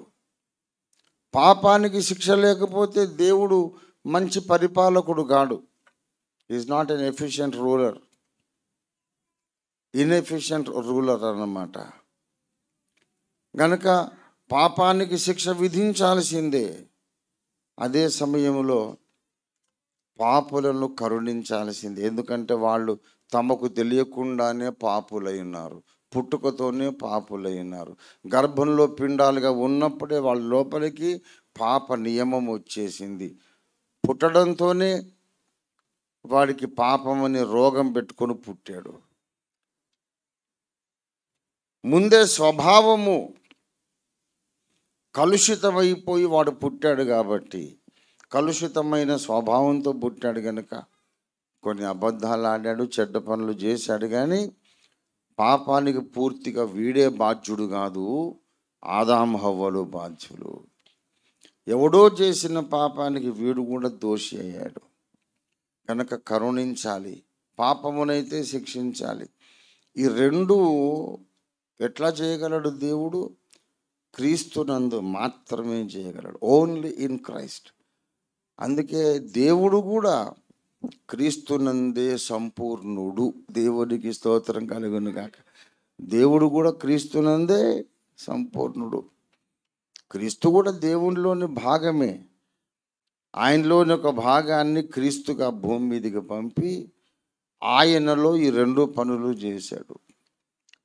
Speaker 1: పాపానికి శిక్ష లేకపోతే దేవుడు మంచి పరిపాలకుడు కాడు. Is not an efficient ruler, inefficient ruler అన్నమాట. గనక పాపానికి శిక్ష విధించాల్సిందే. అదే సమయంలో పాపులను కరుణించాల్సిందే. ఎందుకంటే వాళ్ళు తమకు తెలియకుండానే పాపులై ఉన్నారు, పుట్టుకతోనే పాపులై ఉన్నారు. గర్భంలో పిండాలుగా ఉన్నప్పుడే వాళ్ళ లోపలికి పాప నియమం వచ్చేసింది. పుట్టడంతోనే వాడికి పాపమని రోగం పెట్టుకొని పుట్టాడు. ముందే స్వభావము కలుషితమైపోయి వాడు పుట్టాడు. కాబట్టి కలుషితమైన స్వభావంతో పుట్టాడు కనుక కొన్ని అబద్ధాలు ఆడాడు, చెడ్డ పనులు చేశాడు. కానీ పాపానికి పూర్తిగా వీడే బాధ్యుడు కాదు, ఆదాము హవ్వలు బాధ్యులు. ఎవడో చేసిన పాపానికి వీడు కూడా దోషి అయ్యాడు. కనుక కరుణించాలి, పాపమునైతే శిక్షించాలి. ఈ రెండు ఎట్లా చేయగలడు దేవుడు? క్రీస్తునందు మాత్రమే చేయగలడు. Only in Christ. అందుకే దేవుడు కూడా క్రీస్తునందే సంపూర్ణుడు. దేవునికి స్తోత్రం కలుగును గాక. దేవుడు కూడా క్రీస్తునందే సంపూర్ణుడు. క్రీస్తు కూడా దేవునిలోని భాగమే. ఆయనలోని ఒక భాగాన్ని క్రీస్తుగా భూమి మీదకి పంపి ఆయనలో ఈ రెండు పనులు చేశాడు.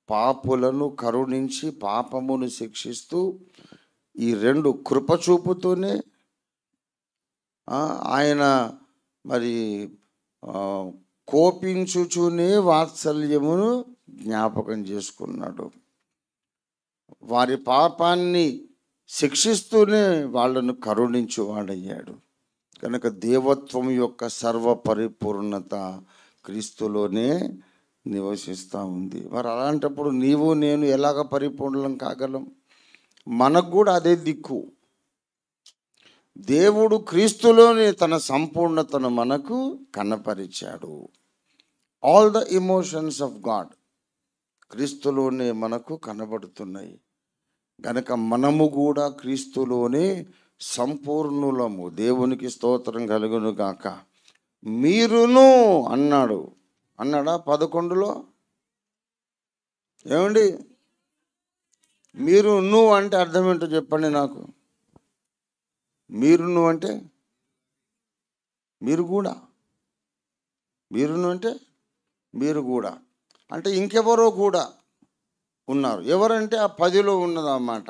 Speaker 1: పాపులను కరుణించి పాపమును శిక్షిస్తూ ఈ రెండు కృపచూపుతూనే ఆయన మరి కోపించుచునే వాత్సల్యమును జ్ఞాపకం చేసుకున్నాడు. వారి పాపాన్ని శిక్షిస్తూనే వాళ్ళను కరుణించువాడయ్యాడు. కనుక దేవత్వం యొక్క సర్వ పరిపూర్ణత క్రీస్తులోనే నివసిస్తూ ఉంది. మరి అలాంటప్పుడు నీవు నేను ఎలాగ పరిపూర్ణం కాగలం? మనకు కూడా అదే దిక్కు. దేవుడు క్రీస్తులోనే తన సంపూర్ణతను మనకు కనపరిచాడు. All the emotions of God క్రీస్తులోనే మనకు కనబడుతున్నాయి. గనక మనము కూడా క్రీస్తులోనే సంపూర్ణులము. దేవునికి స్తోత్రం కలుగును గాక. మీరును అన్నాడా 11లో? ఏమండి, మీరును అంటే అర్థం ఏంటో చెప్పండి నాకు. మీరును అంటే మీరు కూడా, మీరును అంటే మీరు కూడా, అంటే ఇంకెవరో కూడా ఉన్నారు. ఎవరంటే ఆ 10లో ఉన్నదన్నమాట.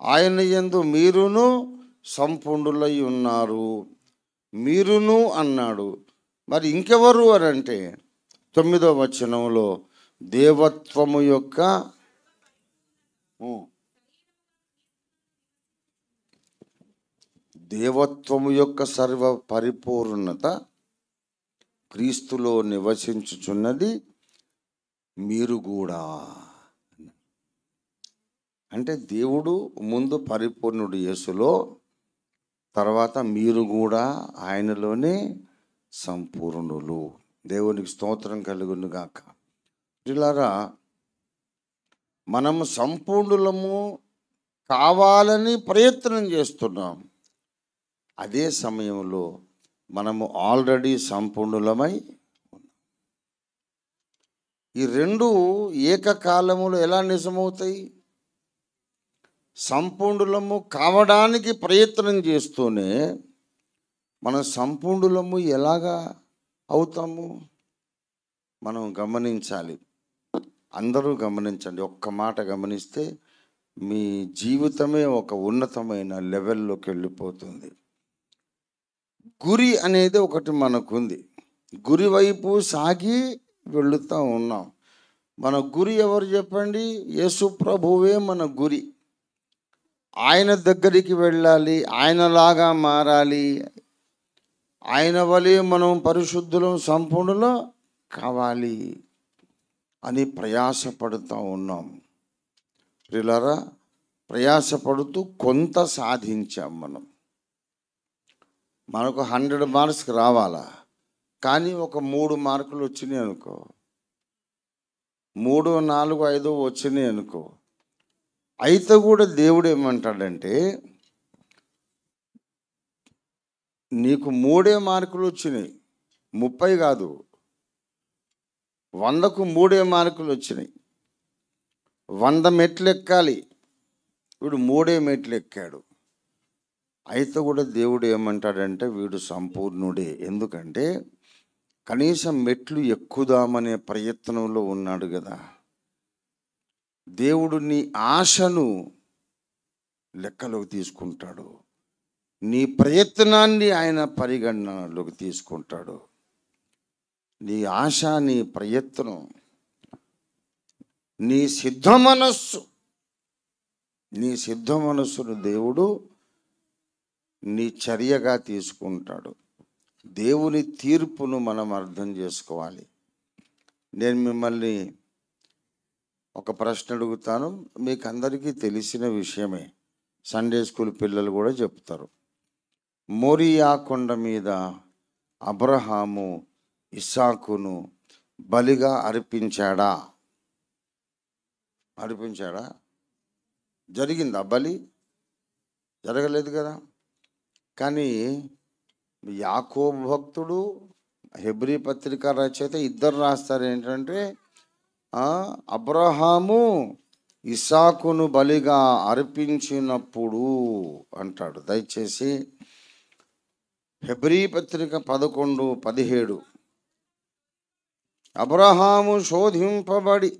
Speaker 1: ఆయన యందు మీరును సంపూర్ణులై ఉన్నారు. మీరును అన్నాడు. మరి ఇంకెవరు అని అంటే 9వ వచనంలో దేవత్వము యొక్క సర్వ పరిపూర్ణత క్రీస్తులో నివసించుచున్నది మీరు కూడా. అంటే దేవుడు ముందు పరిపూర్ణుడు యేసులో, తర్వాత మీరు కూడా ఆయనలోనే సంపూర్ణులు. దేవునికి స్తోత్రం కలుగును గాక. ప్రియులారా, మనము సంపూర్ణులము కావాలని ప్రయత్నం చేస్తున్నాం. అదే సమయంలో మనము ఆల్రెడీ సంపూర్ణులమై ఉన్నాం. ఈ రెండు ఏకకాలములో ఎలా నిజమవుతాయి? సంపూర్ణులము కావడానికి ప్రయత్నం చేస్తూనే మనం సంపూర్ణులము ఎలాగా అవుతాము? మనం గమనించాలి. అందరూ గమనించండి. ఒక్క మాట గమనిస్తే మీ జీవితమే ఒక ఉన్నతమైన లెవెల్లోకి వెళ్ళిపోతుంది. గురి అనేది ఒకటి మనకుంది. గురి వైపు సాగి వెళుతూ ఉన్నాం. మన గురి ఎవరు చెప్పండి? యేసు ప్రభువే మన గురి. ఆయన దగ్గరికి వెళ్ళాలి, ఆయనలాగా మారాలి, ఆయన వలె మనం పరిశుద్ధులం సంపూర్ణులం కావాలి అని ప్రయాసపడుతూ ఉన్నాం. ప్రియులారా, ప్రయాసపడుతూ కొంత సాధించాం. మనకు 100 మార్క్స్కి రావాలా, కానీ ఒక 3 మార్కులు వచ్చినాయి అనుకో, 3, 4, 5 వచ్చినాయి అనుకో, అయితే కూడా దేవుడు ఏమంటాడంటే, నీకు 3 మార్కులు వచ్చినాయి, 30 కాదు, 100కు 3 మార్కులు వచ్చినాయి, 100 మెట్లు ఎక్కాలి, వీడు 3 మెట్లు ఎక్కాడు. అయితే కూడా దేవుడు ఏమంటాడంటే, వీడు సంపూర్ణుడే. ఎందుకంటే కనీసం మెట్లు ఎక్కుదామనే ప్రయత్నంలో ఉన్నాడు కదా. దేవుడు నీ ఆశను లెక్కలోకి తీసుకుంటాడు. నీ ప్రయత్నాన్ని ఆయన పరిగణనలోకి తీసుకుంటాడు. నీ ఆశ, నీ ప్రయత్నం, నీ సిద్ధ మనస్సును దేవుడు నీ చర్యగా తీసుకుంటాడు. దేవుని తీర్పును మనం అర్థం చేసుకోవాలి. నేను మిమ్మల్ని ఒక ప్రశ్న అడుగుతాను. మీకు అందరికీ తెలిసిన విషయమే, సండే స్కూల్ పిల్లలు కూడా చెప్తారు. మోరియా కొండ మీద అబ్రహాము ఇస్సాకును బలిగా అర్పించాడా? జరిగిందా బలి? జరగలేదు కదా. కానీ యాకోబు భక్తుడు, హెబ్రీ పత్రిక రచయిత ఇద్దరు రాస్తారు ఏంటంటే, అబ్రహాము ఇస్సాకును బలిగా అర్పించినప్పుడు అంటాడు. దయచేసి హెబ్రీ పత్రిక 11:17, అబ్రహాము శోధింపబడి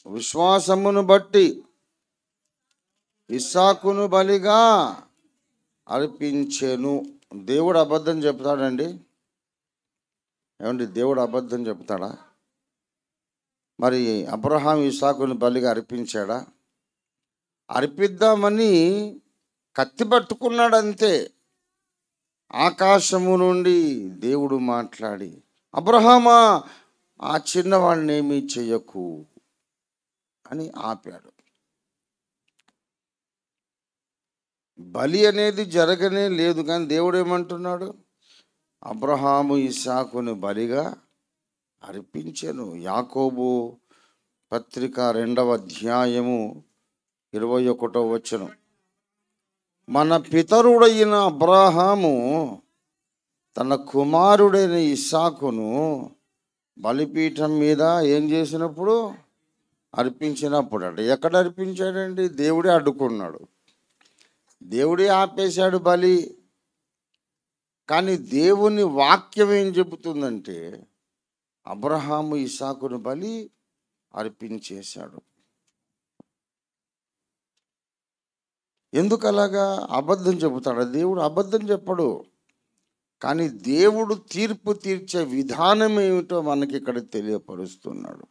Speaker 1: విశ్వాసమును బట్టి ఇస్సాకును బలిగా అర్పించెను. దేవుడు అబద్ధం చెప్తాడండి? ఏమండి, దేవుడు అబద్ధం చెప్తాడా? మరి అబ్రహాం ఇస్సాకును బలిగా అర్పించాడా? అర్పిద్దామని కత్తి పట్టుకున్నాడు అంతే. ఆకాశము నుండి దేవుడు మాట్లాడి, అబ్రహామా, ఆ చిన్నవాడిని ఏమీ చెయ్యకు అని ఆపాడు. బలి అనేది జరగనే లేదు, కానీ దేవుడు ఏమంటున్నాడు? అబ్రహాము ఇస్సాకును బలిగా అర్పించెను. యాకోబు పత్రిక 2వ అధ్యాయము 21వ వచనం. మన పితరుడైన అబ్రహాము తన కుమారుడైన ఇస్సాకును బలిపీఠం మీద ఏం చేసినప్పుడు? అర్పించినప్పుడు. అంటే ఎక్కడ అర్పించాడండి? దేవుడే అడ్డుకున్నాడు, దేవుడే ఆపేశాడు బలి. కానీ దేవుని వాక్యం ఏం చెబుతుందంటే అబ్రహాము ఇస్సాకును బలి అర్పించేశాడు. ఎందుకు అలాగా? అబద్ధం చెబుతాడు దేవుడు? అబద్ధం చెప్పడు. కానీ దేవుడు తీర్పు తీర్చే విధానం ఏమిటో మనకి ఇక్కడ తెలియపరుస్తున్నాడు.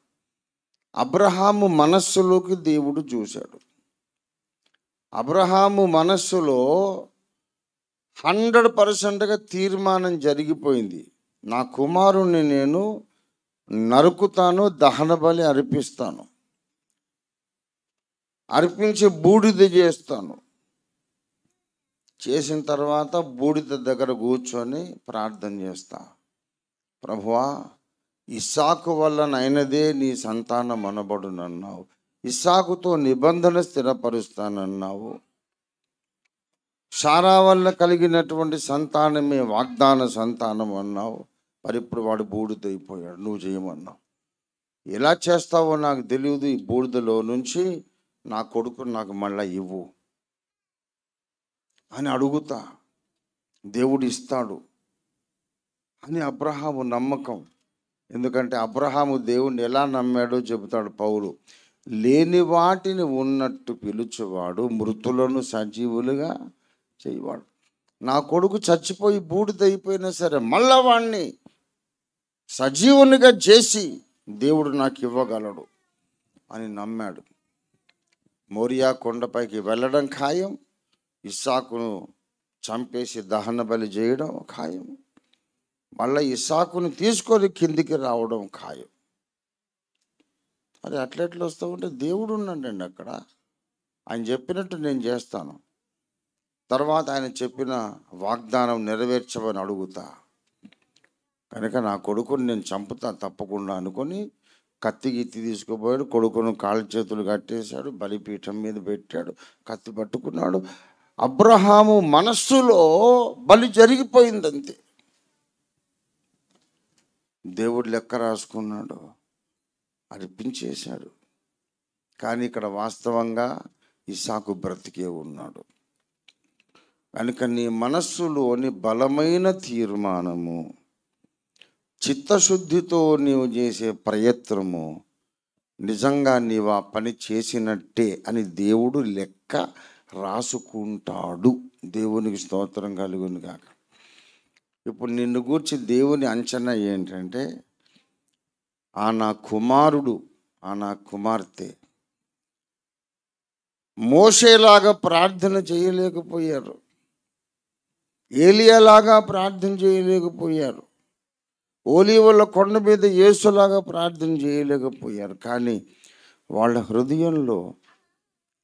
Speaker 1: అబ్రహాము మనస్సులోకి దేవుడు చూశాడు. అబ్రహాము మనస్సులో 100%గా తీర్మానం జరిగిపోయింది. నా కుమారుణ్ణి నేను నరుకుతాను, దహన బలి అర్పిస్తాను, అర్పించి బూడిద చేస్తాను. చేసిన తర్వాత బూడిద దగ్గర కూర్చొని ప్రార్థన చేస్తా, ప్రభువా, ఇస్సాకు వల్లనైనదే నీ సంతానం అనబడునన్నావు, ఇస్సాకుతో నిబంధన స్థిరపరుస్తానన్నావు, సారా వల్ల కలిగినటువంటి సంతానమే వాగ్దాన సంతానం అన్నావు. మరి ఇప్పుడు వాడు బూడిదైపోయాడు, నువ్వు చేయమన్నావు. ఎలా చేస్తావో నాకు తెలియదు, ఈ బూడిదలో నుంచి నా కొడుకు నాకు మళ్ళా ఇవ్వు అని అడుగుతా, దేవుడు ఇస్తాడు అని అబ్రహాము నమ్మకం. ఎందుకంటే అబ్రహాము దేవుణ్ణి ఎలా నమ్మాడో చెబుతాడు పౌలు. లేని వాటిని ఉన్నట్టు పిలుచువాడు, మృతులను సజీవులుగా చేయవాడు. నా కొడుకు చచ్చిపోయి బూడిదైపోయినా సరే మళ్ళా వాణ్ణి సజీవునిగా చేసి దేవుడు నాకు ఇవ్వగలడు అని నమ్మాడు. మోరియా కొండపైకి వెళ్ళడం ఖాయం, ఇస్సాకును చంపేసి దహన బలి చేయడం ఖాయం, మళ్ళీ ఇస్సాకును తీసుకొని కిందికి రావడం ఖాయం. అది అట్లెట్లు వస్తూ ఉంటే దేవుడు ఉన్నాడండి అక్కడ. ఆయన చెప్పినట్టు నేను చేస్తాను, తర్వాత ఆయన చెప్పిన వాగ్దానం నెరవేర్చమని అడుగుతా, కనుక నా కొడుకుని నేను చంపుతా తప్పకుండా అనుకొని కత్తి గిత్తి తీసుకుపోయాడు. కొడుకును కాళ్ళు చేతులు కట్టేశాడు, బలిపీఠం మీద పెట్టాడు, కత్తి పట్టుకున్నాడు. అబ్రహాము మనస్సులో బలి జరిగిపోయిందంతే. దేవుడు లెక్క రాసుకున్నాడు, అర్పించేశాడు. కానీ ఇక్కడ వాస్తవంగా ఇస్సాకు బ్రతికే ఉన్నాడు. కనుక నీ మనస్సులోని బలమైన తీర్మానము, చిత్తశుద్ధితో నీవు చేసే ప్రయత్నము నిజంగా నీవు ఆ పని చేసినట్టే అని దేవుడు లెక్క రాసుకుంటాడు. దేవునికి స్తోత్రం కలుగును గాక. ఇప్పుడు నిన్ను గూర్చి దేవుని అంచనా ఏంటంటే, ఆ నా కుమారుడు, ఆ నా కుమార్తె మోషేలాగా ప్రార్థన చేయలేకపోయారు, ఏలియాలాగా ప్రార్థన చేయలేకపోయారు, ఓలీవల కొండ మీద యేసులాగా ప్రార్థన చేయలేకపోయారు. కానీ వాళ్ళ హృదయంలో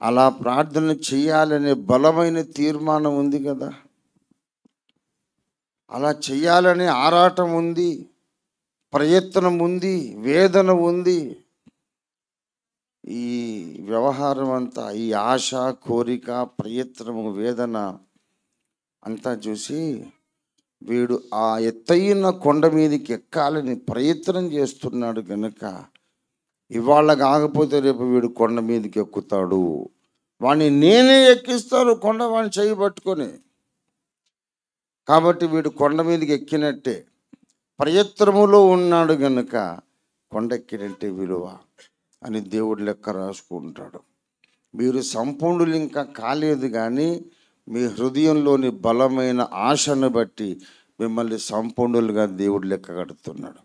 Speaker 1: అలా ప్రార్థన చేయాలనే బలమైన తీర్మానం ఉంది కదా, అలా చేయాలనే ఆరాటం ఉంది, ప్రయత్నం ఉంది, వేదన ఉంది. ఈ వ్యవహారం అంతా, ఈ ఆశ, కోరిక, ప్రయత్నము, వేదన అంతా చూసి వీడు ఆ ఎత్తైన కొండ మీదకి ఎక్కాలని ప్రయత్నం చేస్తున్నాడు కనుక ఇవాళ కాకపోతే రేపు వీడు కొండ మీదకి ఎక్కుతాడు, వాడిని నేనే ఎక్కిస్తాను కొండ, వాడిని చేయి పట్టుకొని. కాబట్టి వీడు కొండ మీదకి ఎక్కినట్టే, ప్రయత్నములో ఉన్నాడు కనుక కొండెక్కినట్టే విలువ అని దేవుడు లెక్క రాసుకుంటాడు. మీరు సంపూర్ణులు ఇంకా కాలేదు, కానీ మీ హృదయంలోని బలమైన ఆశను బట్టి మిమ్మల్ని సంపూర్ణులుగా దేవుడు లెక్క కడుతున్నాడు.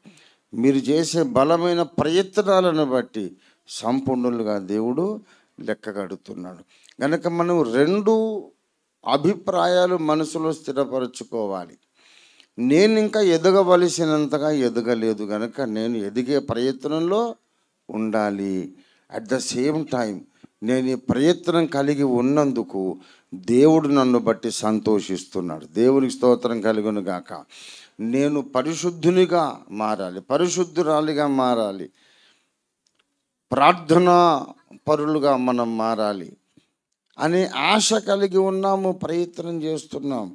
Speaker 1: మీరు చేసే బలమైన ప్రయత్నాలను బట్టి సంపూర్ణులుగా దేవుడు లెక్క కడుతున్నాడు. కనుక మనం 2 అభిప్రాయాలు మనసులో స్థిరపరచుకోవాలి. నేను ఇంకా ఎదగవలసినంతగా ఎదగలేదు కనుక నేను ఎదిగే ప్రయత్నంలో ఉండాలి. అట్ ద సేమ్ టైం నేను ఈ ప్రయత్నం కలిగి ఉన్నందుకు దేవుడు నన్ను బట్టి సంతోషిస్తున్నాడు. దేవునికి స్తోత్రం కలుగును గాక. నేను పరిశుద్ధునిగా మారాలి, పరిశుద్ధురాలిగా మారాలి, ప్రార్థనా పరులుగా మనం మారాలి అనే ఆశ కలిగి ఉన్నాము, ప్రయత్నం చేస్తున్నాం.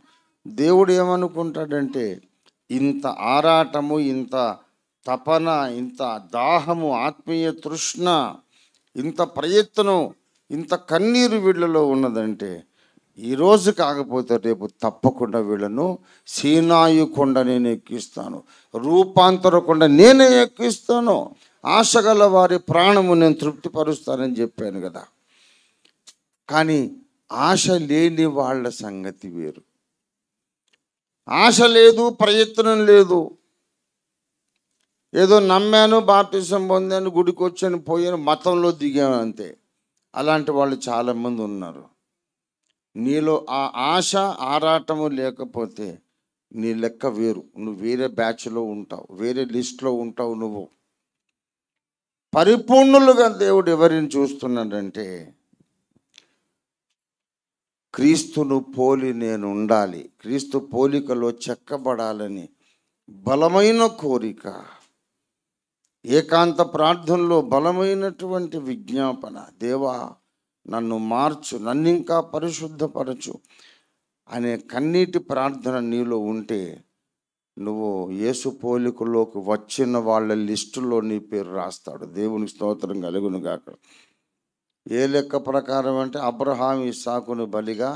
Speaker 1: దేవుడు ఏమనుకుంటాడంటే ఇంత ఆరాటము, ఇంత తపన, ఇంత దాహము, ఆత్మీయ తృష్ణ, ఇంత ప్రయత్నం, ఇంత కన్నీరు వీళ్ళలో ఉన్నదంటే ఈరోజు కాకపోతే రేపు తప్పకుండా వీళ్ళను సీనాయి కొండ నేను ఎక్కిస్తాను, రూపాంతర కొండ నేనే ఎక్కిస్తాను, ఆశగల వారి ప్రాణము నేను తృప్తిపరుస్తానని చెప్పాను కదా. కానీ ఆశ లేని వాళ్ళ సంగతి వేరు. ఆశ లేదు, ప్రయత్నం లేదు, ఏదో నమ్మాను, బాప్టిజం పొందాను, గుడికి వచ్చాను, పోయాను, మతంలో దిగాను అంతే. అలాంటి వాళ్ళు చాలామంది ఉన్నారు. నీలో ఆ ఆశ ఆరాటము లేకపోతే నీ లెక్క వేరు. నువ్వు వేరే బ్యాచ్లో ఉంటావు, వేరే లిస్ట్లో ఉంటావు. నువ్వు పరిపూర్ణులుగా దేవుడు ఎవరిని చూస్తున్నాడంటే క్రీస్తును పోలి నేను ఉండాలి, క్రీస్తు పోలికలో చెక్కబడాలని బలమైన కోరిక, ఏకాంత ప్రార్థనలో బలమైనటువంటి విజ్ఞాపన. దేవా నన్ను మార్చు, నన్ను ఇంకా పరిశుద్ధపరచు అనే కన్నీటి ప్రార్థన నీలో ఉంటే నువ్వు యేసు పోలికలోకి వచ్చిన వాళ్ళ లిస్టులో నీ పేరు రాస్తాడు. దేవునికి స్తోత్రం కలుగును గాక. ఏ లెక్క ప్రకారం అంటే అబ్రహాము ఇస్సాకును బలిగా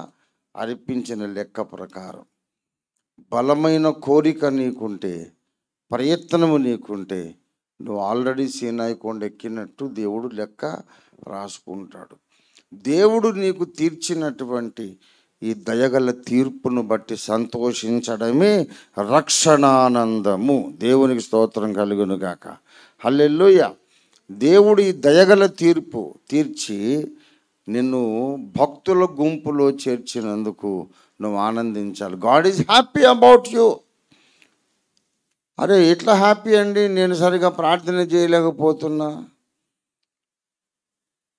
Speaker 1: అర్పించిన లెక్క ప్రకారం బలమైన కోరిక నీకుంటే, ప్రయత్నము నీకుంటే నువ్వు ఆల్రెడీ సీనాయి కొండ ఎక్కినట్టు దేవుడు లెక్క రాసుకుంటాడు. దేవుడు నీకు తీర్చినటువంటి ఈ దయగల తీర్పును బట్టి సంతోషించడమే రక్షణానందము. దేవునికి స్తోత్రం కలుగును గాక. హల్లెలూయా. దేవుడు ఈ దయగల తీర్పు తీర్చి నిన్ను భక్తుల గుంపులో చేర్చినందుకు నువ్వు ఆనందించాలి. God is happy about you. అరే ఎట్లా హ్యాపీ అండి, నేను సరిగా ప్రార్థన చేయలేకపోతున్నా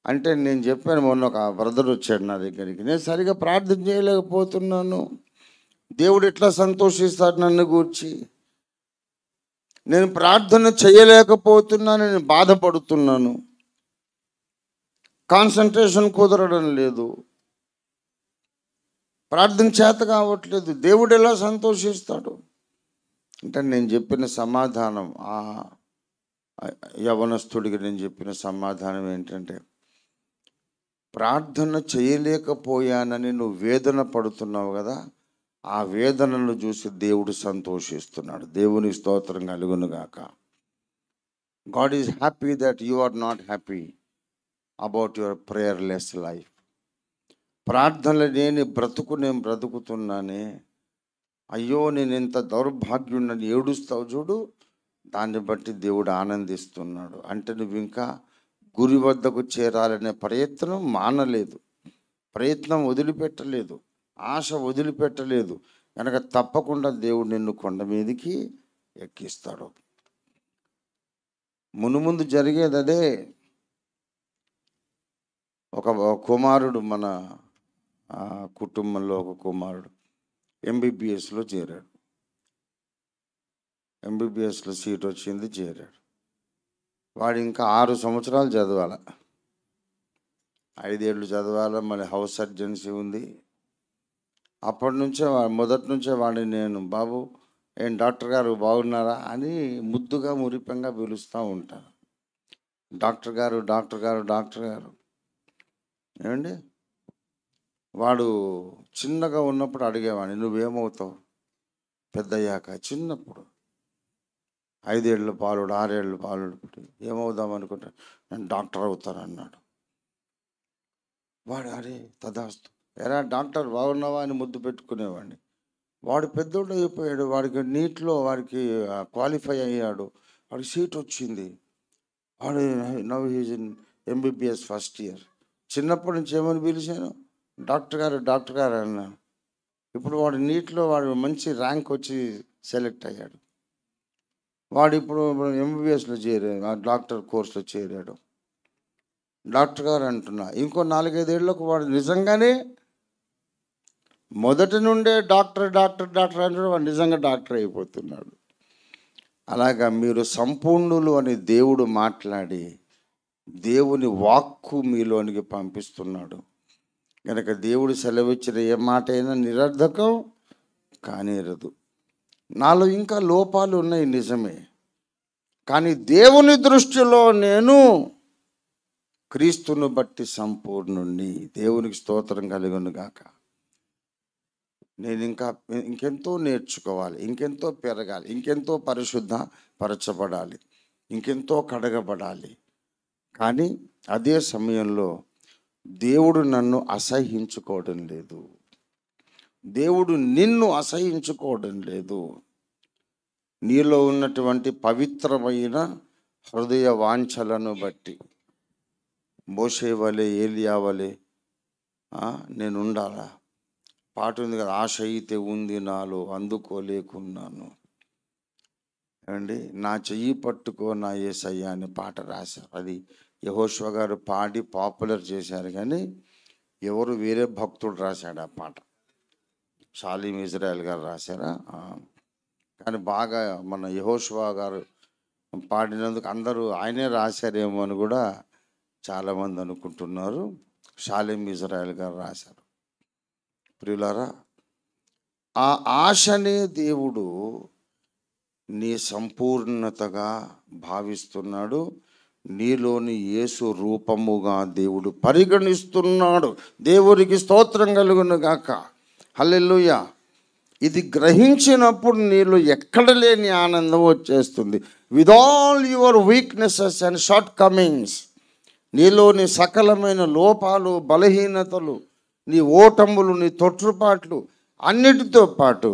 Speaker 1: అంటే నేను చెప్పాను, మొన్న ఒక బ్రదర్ వచ్చాడు నా దగ్గరికి, నేను సరిగా ప్రార్థన చేయలేకపోతున్నాను, దేవుడు ఎట్లా సంతోషిస్తాడు నన్ను గూర్చి, నేను ప్రార్థన చేయలేకపోతున్నాను, నేను బాధపడుతున్నాను, కాన్సన్ట్రేషన్ కుదరడం లేదు, ప్రార్థన చేత కావట్లేదు, దేవుడు ఎలా సంతోషిస్తాడు అంటే నేను చెప్పిన సమాధానం, ఆ యవనస్తుడికి నేను చెప్పిన సమాధానం ఏంటంటే, ప్రార్థన చేయలేకపోయానని నువ్వు వేదన పడుతున్నావు కదా, ఆ వేదనను చూసి దేవుడు సంతోషిస్తున్నాడు. దేవుని స్తోత్రం కలుగును గాక. God is happy that you are not happy about your prayerless life. ప్రార్థన లేని బ్రతుకు నేను బ్రతుకుతున్నానే, అయ్యో నేను ఎంత దౌర్భాగ్యున్నని ఏడుస్తావు చూడు, దాన్ని బట్టి దేవుడు ఆనందిస్తున్నాడు. అంటే నువ్వు ఇంకా గురి వద్దకు చేరాలనే ప్రయత్నం మానలేదు, ప్రయత్నం వదిలిపెట్టలేదు, ఆశ వదిలిపెట్టలేదు కనుక తప్పకుండా దేవుడు నిన్ను కొండ మీదకి ఎక్కిస్తాడు. మునుముందు జరిగేది అదే. ఒక కుమారుడు, మన కుటుంబంలో ఒక కుమారుడు ఎంబీబీఎస్లో చేరాడు. ఎంబీబీఎస్లో సీట్ వచ్చింది, చేరాడు. వాడు ఇంకా 6 సంవత్సరాలు చదవాలి, 5 ఏళ్ళు చదవాలి, మళ్ళీ హౌస్ సర్జన్సీ ఉంది. అప్పటి నుంచే మొదటి నుంచే వాడిని నేను, బాబు ఏం డాక్టర్ గారు బాగున్నారా అని ముద్దుగా మురిపంగా పిలుస్తూ ఉంటాను. డాక్టర్ గారు, డాక్టర్ గారు, డాక్టర్ గారు. ఏమండి, వాడు చిన్నగా ఉన్నప్పుడు అడిగేవాడిని, నువ్వేమవుతావు పెద్దయ్యాక? చిన్నప్పుడు 5 ఏళ్ళ పాలుడు, 6 ఏళ్ళ పాలుడు, ఏమవుదాం అనుకుంటా, నేను డాక్టర్ అవుతాను అన్నాడు. వాడు అరే తదాస్తు, ఎరా డాక్టర్ బాగున్నావా అని ముద్దు పెట్టుకునేవాడిని. వాడు పెద్దోడు అయిపోయాడు, వాడికి నీట్లో వాడికి క్వాలిఫై అయ్యాడు, వాడికి సీట్ వచ్చింది. వాడు now he's in MBBS first year. చిన్నప్పటి నుంచి ఏమని పిలిచాను, డాక్టర్ గారు, డాక్టర్ గారు అన్నాను. ఇప్పుడు వాడు నీట్లో వాడు మంచి ర్యాంక్ వచ్చి సెలెక్ట్ అయ్యాడు. వాడు ఇప్పుడు ఎంబీబీఎస్లో చేరాడు, డాక్టర్ కోర్సులో చేరాడు. డాక్టర్ గారు అంటున్నా, ఇంకో 4-5 ఏళ్ళకు వాడు నిజంగానే మొదటి నుండే డాక్టర్ డాక్టర్ డాక్టర్ అంటే వాడు నిజంగా డాక్టర్ అయిపోతున్నాడు. అలాగా మీరు సంపూర్ణులు అని దేవుడు మాట్లాడి దేవుని వాక్కు మీలోనికి పంపిస్తున్నాడు కనుక దేవుడు సెలవిచ్చిన ఏ మాట అయినా నిరర్ధకం కానేరదు. నాలో ఇంకా లోపాలు ఉన్నాయి నిజమే, కానీ దేవుని దృష్టిలో నేను క్రీస్తును బట్టి సంపూర్ణుణ్ణి. దేవునికి స్తోత్రం కలుగును గాక. నేను ఇంకెంతో నేర్చుకోవాలి, ఇంకెంతో పెరగాలి, ఇంకెంతో పరిశుద్ధ పరచబడాలి, ఇంకెంతో కడగబడాలి. కానీ అదే సమయంలో దేవుడు నన్ను అసహ్యించుకోవడం లేదు, దేవుడు నిన్ను అసహ్యించుకోవడం లేదు. నీలో ఉన్నటువంటి పవిత్రమైన హృదయ వాంఛలను బట్టి మోషే వలె ఏలియా వలె నేను ఉండాలా. పాట ఉంది కదా, ఆశ అయితే ఉంది నాలో అందుకోలేకున్నాను అండి, నా చెయ్యి పట్టుకో నా యేసయ్యా అని పాట రాశారు. అది యెహోషువ గారు పాడి పాపులర్ చేశారు, కానీ ఎవరు వేరే భక్తుడు రాశాడు ఆ పాట, షాలీం ఇజ్రాయెల్ గారు రాశారా. కానీ బాగా మన యెహోషువ గారు పాడినందుకు అందరూ ఆయనే రాశారేమో అని కూడా చాలామంది అనుకుంటున్నారు. షాలీం ఇజ్రాయెల్ గారు రాశారు. ప్రియులారా, ఆ ఆశనే దేవుడు నీ సంపూర్ణతగా భావిస్తున్నాడు. నీలోని యేసు రూపముగా దేవుడు పరిగణిస్తున్నాడు. దేవునికి స్తోత్రం కలుగును గాక. హల్లెలూయా. ఇది గ్రహించినప్పుడు నీలో ఎక్కడ లేని ఆనందం వచ్చేస్తుంది. With all your weaknesses and short Cummins, నీలోని సకలమైన లోపాలు, బలహీనతలు, నీ ఓటములు, నీ తొట్టుపాట్లు అన్నిటితో పాటు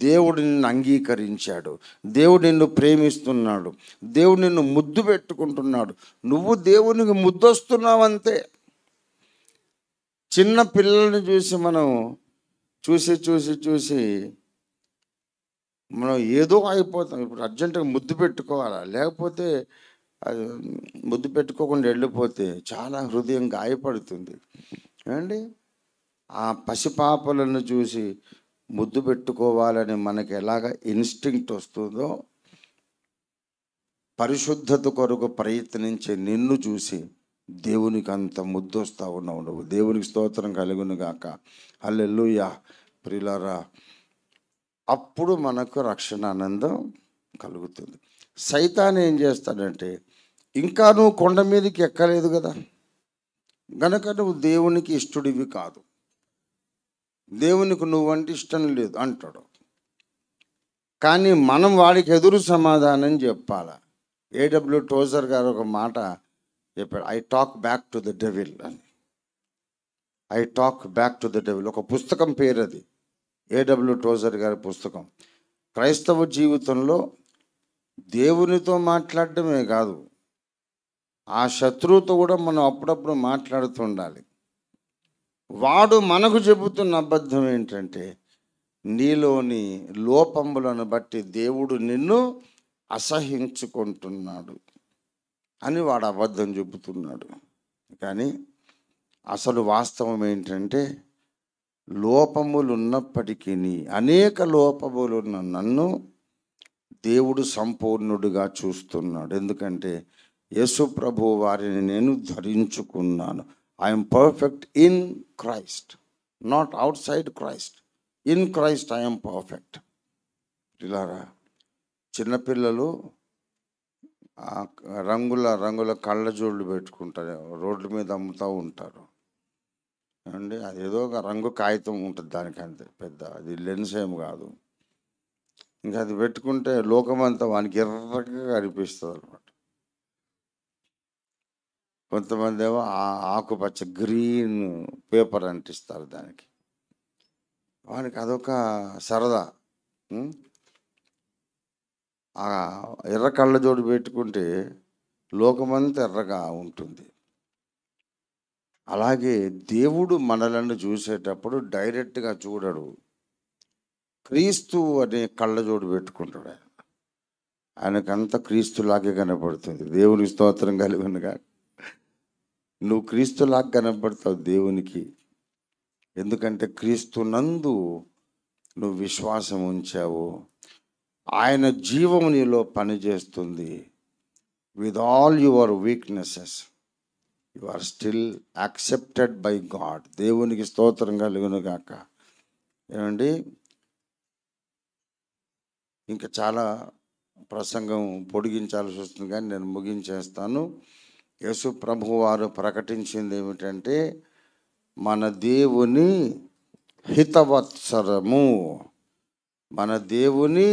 Speaker 1: దేవుడు నిన్ను అంగీకరించాడు, దేవుడు నిన్ను ప్రేమిస్తున్నాడు, దేవుడు నిన్ను ముద్దు పెట్టుకుంటున్నాడు. నువ్వు దేవునికి ముద్దొస్తున్నావంతే. చిన్న పిల్లల్ని చూసి మనం చూసి మనం ఏదో అయిపోతాం. ఇప్పుడు అర్జెంటుగా ముద్దు పెట్టుకోవాలా, లేకపోతే ముద్దు పెట్టుకోకుండా వెళ్ళిపోతే చాలా హృదయం గాయపడుతుంది ఏమండి. ఆ పసిపాపలను చూసి ముద్దు పెట్టుకోవాలని మనకి ఎలాగ ఇన్స్టింక్ట్ వస్తుందో, పరిశుద్ధత కొరకు ప్రయత్నించే నిన్ను చూసి దేవునికి అంత ముద్దు వస్తూ ఉన్నావు నువ్వు. దేవునికి స్తోత్రం కలుగును గాక. హల్లెలూయా. ప్రియులారా, అప్పుడు మనకు రక్షణ ఆనందం కలుగుతుంది. సైతాన్ ఏం చేస్తాడంటే, ఇంకా నువ్వు కొండ మీదకి ఎక్కలేదు కదా గనక నువ్వు దేవునికి ఇష్టడివి కాదు, దేవునికి నువ్వంటే ఇష్టం లేదు అంటాడు. కానీ మనం వాడికి ఎదురు సమాధానం చెప్పాలి. ఏడబ్ల్యూ టోజర్ గారు ఒక మాట చెప్పాడు, I talk back to the devil అని. I talk back to the devil ఒక పుస్తకం పేరు అది, ఏడబ్ల్యూ టోజర్ గారి పుస్తకం. క్రైస్తవ జీవితంలో దేవునితో మాట్లాడటమే కాదు, ఆ శత్రువుతో కూడా మనం అప్పుడప్పుడు మాట్లాడుతూ ఉండాలి. వాడు మనకు చెబుతున్న అబద్ధం ఏంటంటే, నీలోని లోపములను బట్టి దేవుడు నిన్ను అసహించుకుంటున్నాడు అని వాడు అబద్ధం చెబుతున్నాడు. కానీ అసలు వాస్తవం ఏంటంటే, లోపములు ఉన్నప్పటికీ, అనేక లోపములున్న నన్ను దేవుడు సంపూర్ణుడిగా చూస్తున్నాడు. ఎందుకంటే యేసు ప్రభు వారిని నేను ధరించుకున్నాను. I'm perfect in Christ, not outside Christ. In Christ I'm perfect. ఇలారా చిన్నపిల్లలు రంగుల కళ్ళజోళ్ళు పెట్టుకుంటారు, రోడ్ల మీద అమ్ముతూ ఉంటారు అండి. అదేదో ఒక రంగు కాగితం ఉంటుంది దానికి, అంతే పెద్ద, అది లెన్స్ ఏం కాదు. ఇంకా అది పెట్టుకుంటే లోకమంతా వానికి ఎర్రగా కనిపిస్తుంది అనమాట. కొంతమంది ఏమో ఆకుపచ్చ గ్రీన్ పేపర్ అంటిస్తారు దానికి, వానికి అదొక సరదా. ఆ ఎర్ర కళ్ళజోడు పెట్టుకుంటే లోకమంతా ఎర్రగా ఉంటుంది. అలాగే దేవుడు మనలను చూసేటప్పుడు డైరెక్ట్గా చూడడు, క్రీస్తు అనే కళ్ళజోడు పెట్టుకుంటాడు ఆయన. ఆయనకంతా క్రీస్తులాగే కనపడుతుంది. దేవునికి స్తోత్రం కలుగునుగా. నువ్వు క్రీస్తులాగా కనపడతావు దేవునికి. ఎందుకంటే క్రీస్తునందు నువ్వు విశ్వాసం ఉంచావు. ఆయన జీవము నీలో పనిచేస్తుంది. With all your weaknesses you are still accepted by God. దేవునికి స్తోత్రం కలుగునుగాక. ఏమండి, ఇంకా చాలా ప్రసంగం పొడిగించాల్సి వస్తుంది, కానీ నేను ముగించేస్తాను. యేసు ప్రభు వారు ప్రకటించింది ఏమిటంటే, మన దేవుని హితవత్సరము. మన దేవుని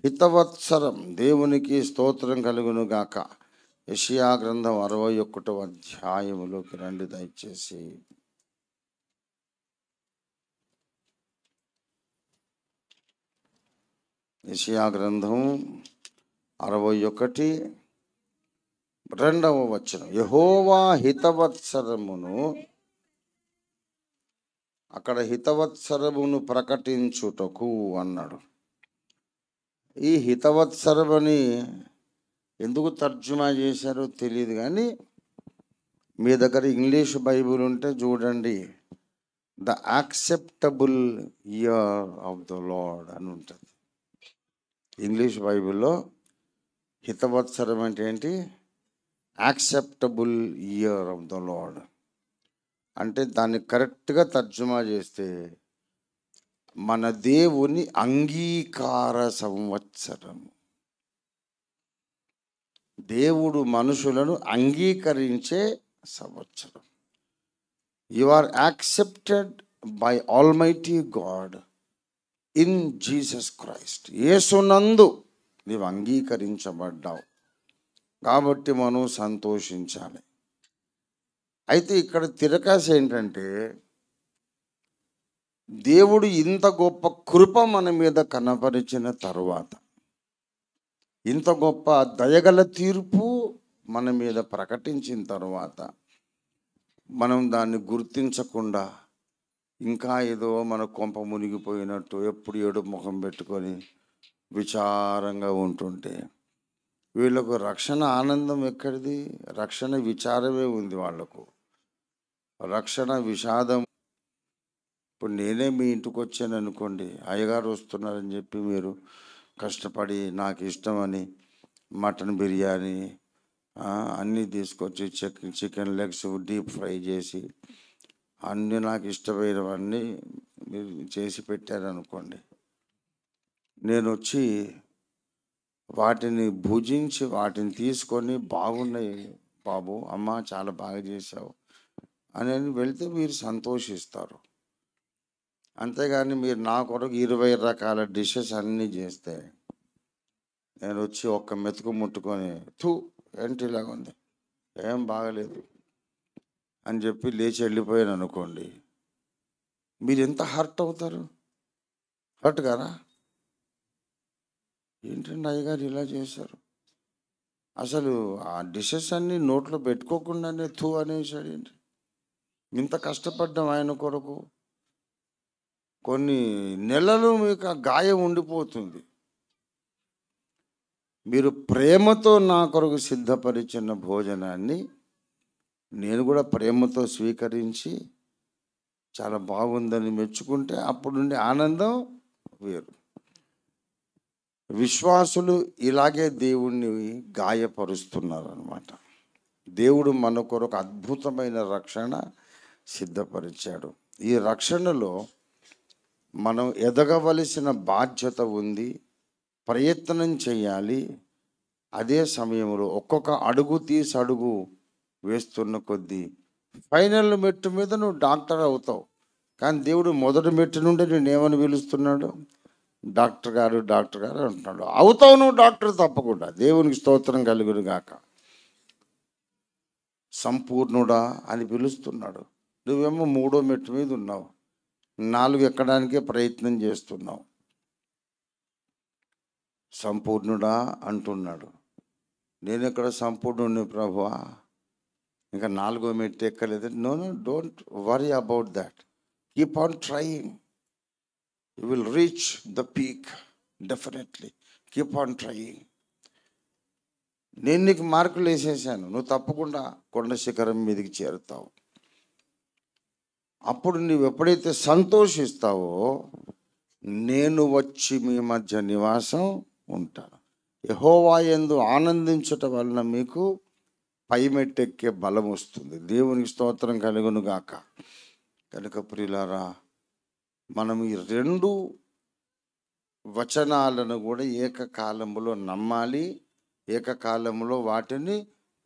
Speaker 1: హితవత్సరం. దేవునికి స్తోత్రం కలుగును గాక. యెషయా గ్రంథం 61వ అధ్యాయములోకి రండి దయచేసి. యెషయా గ్రంథం 61:2. యెహోవా హితవత్సరమును, అక్కడ హితవత్సరమును ప్రకటించుటకు అన్నాడు. ఈ హితవత్సరమని ఎందుకు తర్జుమా చేశారో తెలియదు, కానీ మీ దగ్గర ఇంగ్లీష్ బైబిల్ ఉంటే చూడండి, the acceptable year of the lord అని ఉంటుంది. ఇంగ్లీష్ బైబిల్లో హితవత్సరం అంటే ఏంటి? Acceptable year of the lord అంటే దాన్ని కరెక్ట్గా తర్జుమా చేస్తే మన దేవుని అంగీకార సంవత్సరం. దేవుడు మనుషులను అంగీకరించే సంవత్సరం. You are accepted by almighty God in Jesus Christ. యేసునందు నీవు అంగీకరించబడ్డావు కాబట్టి మనం సంతోషించాలి. అయితే ఇక్కడ తిరకాశ ఏంటంటే, దేవుడు ఇంత గొప్ప కృప మన మీద కనపరిచిన తరువాత, ఇంత గొప్ప దయగల తీర్పు మన మీద ప్రకటించిన తరువాత, మనం దాన్ని గుర్తించకుండా ఇంకా ఏదో మన కొంప మునిగిపోయినట్టు ఎప్పుడు ఏడు ముఖం పెట్టుకొని విచారంగా ఉంటుంటే, వీళ్ళకు రక్షణ ఆనందం ఎక్కడిది? రక్షణ విచారమే ఉంది వాళ్ళకు. రక్షణ విషాదం. ఇప్పుడు నేనే మీ ఇంటికి వచ్చాను అనుకోండి, అయ్యగారు వస్తున్నారని చెప్పి మీరు కష్టపడి నాకు ఇష్టమని మటన్ బిర్యానీ అన్నీ తీసుకొచ్చి చికెన్ లెగ్స్ డీప్ ఫ్రై చేసి అన్నీ నాకు ఇష్టమైనవన్నీ మీరు చేసి పెట్టారనుకోండి, నేను వచ్చి వాటిని భుజించి వాటిని తీసుకొని బాగున్నాయి బాబు, అమ్మ చాలా బాగా చేసావు అని వెళ్తే మీరు సంతోషిస్తారు. అంతేగాని మీరు నా కొరకు 20 రకాల డిషెస్ అన్నీ చేస్తే నేను వచ్చి ఒక్క మెతుకు ముట్టుకొని ఏంటి ఇలాగ ఉంది, ఏం బాగలేదు అని చెప్పి లేచి వెళ్ళిపోయాను అనుకోండి, మీరు ఎంత హర్ట్ అవుతారు? హర్ట్ కారా? ఏంటంటే అయ్యగారు ఇలా చేశారు, అసలు ఆ డిషెస్ అన్నీ నోట్లో పెట్టుకోకుండానే అనేసాడు ఏంటి? ఇంత కష్టపడ్డాం ఆయన కొరకు, కొన్ని నెలలు మీకు ఆ గాయం ఉండిపోతుంది. మీరు ప్రేమతో నా కొరకు సిద్ధపరిచిన భోజనాన్ని నేను కూడా ప్రేమతో స్వీకరించి చాలా బాగుందని మెచ్చుకుంటే అప్పుడు నుండి ఆనందం వేరు. విశ్వాసులు ఇలాగే దేవుణ్ణి గాయపరుస్తున్నారు అన్నమాట. దేవుడు మన కొరకు అద్భుతమైన రక్షణ సిద్ధపరిచాడు. ఈ రక్షణలో మనం ఎదగవలసిన బాధ్యత ఉంది, ప్రయత్నం చేయాలి. అదే సమయంలో ఒక్కొక్క అడుగు తీసి అడుగు వేస్తున్న కొద్దీ ఫైనల్ మెట్టు మీద నువ్వు డాక్టర్ అవుతావు. కానీ దేవుడు మొదటి మెట్టు నుండి నేను ఏమని పిలుస్తున్నాడు? డాక్టర్ గారు డాక్టర్ గారు అంటున్నాడు. అవుతావు నువ్వు డాక్టర్ తప్పకుండా. దేవునికి స్తోత్రం కలుగును గాక. సంపూర్ణుడా అని పిలుస్తున్నాడు. నువ్వేమో 3వ మెట్టు మీద ఉన్నావు, 4 ఎక్కడానికే ప్రయత్నం చేస్తున్నావు. సంపూర్ణుడా అంటున్నాడు. నేను ఎక్కడ సంపూర్ణుడిని ప్రభువా, ఇంకా 4వ మెట్టు ఎక్కలేదు. No don't worry about that. Keep on trying. You will reach the peak definitely. Keep on trying. నేను నీకు మార్కులు వేసేసాను, నువ్వు తప్పకుండా కొండ శిఖరం మీదకి చేరుతావు. అప్పుడు నువ్వు ఎప్పుడైతే సంతోషిస్తావో నేను వచ్చి మీ మధ్య నివాసం ఉంటాను. యెహోవా యందు ఆనందించుట వలన మీకు పైమెట్టెక్కే బలం వస్తుంది. దేవునికి స్తోత్రం కలుగును గాక. కనుక ప్రియులారా, మనం ఈ రెండు వచనాలను కూడా ఏకకాలంలో నమ్మాలి, ఏకకాలంలో వాటిని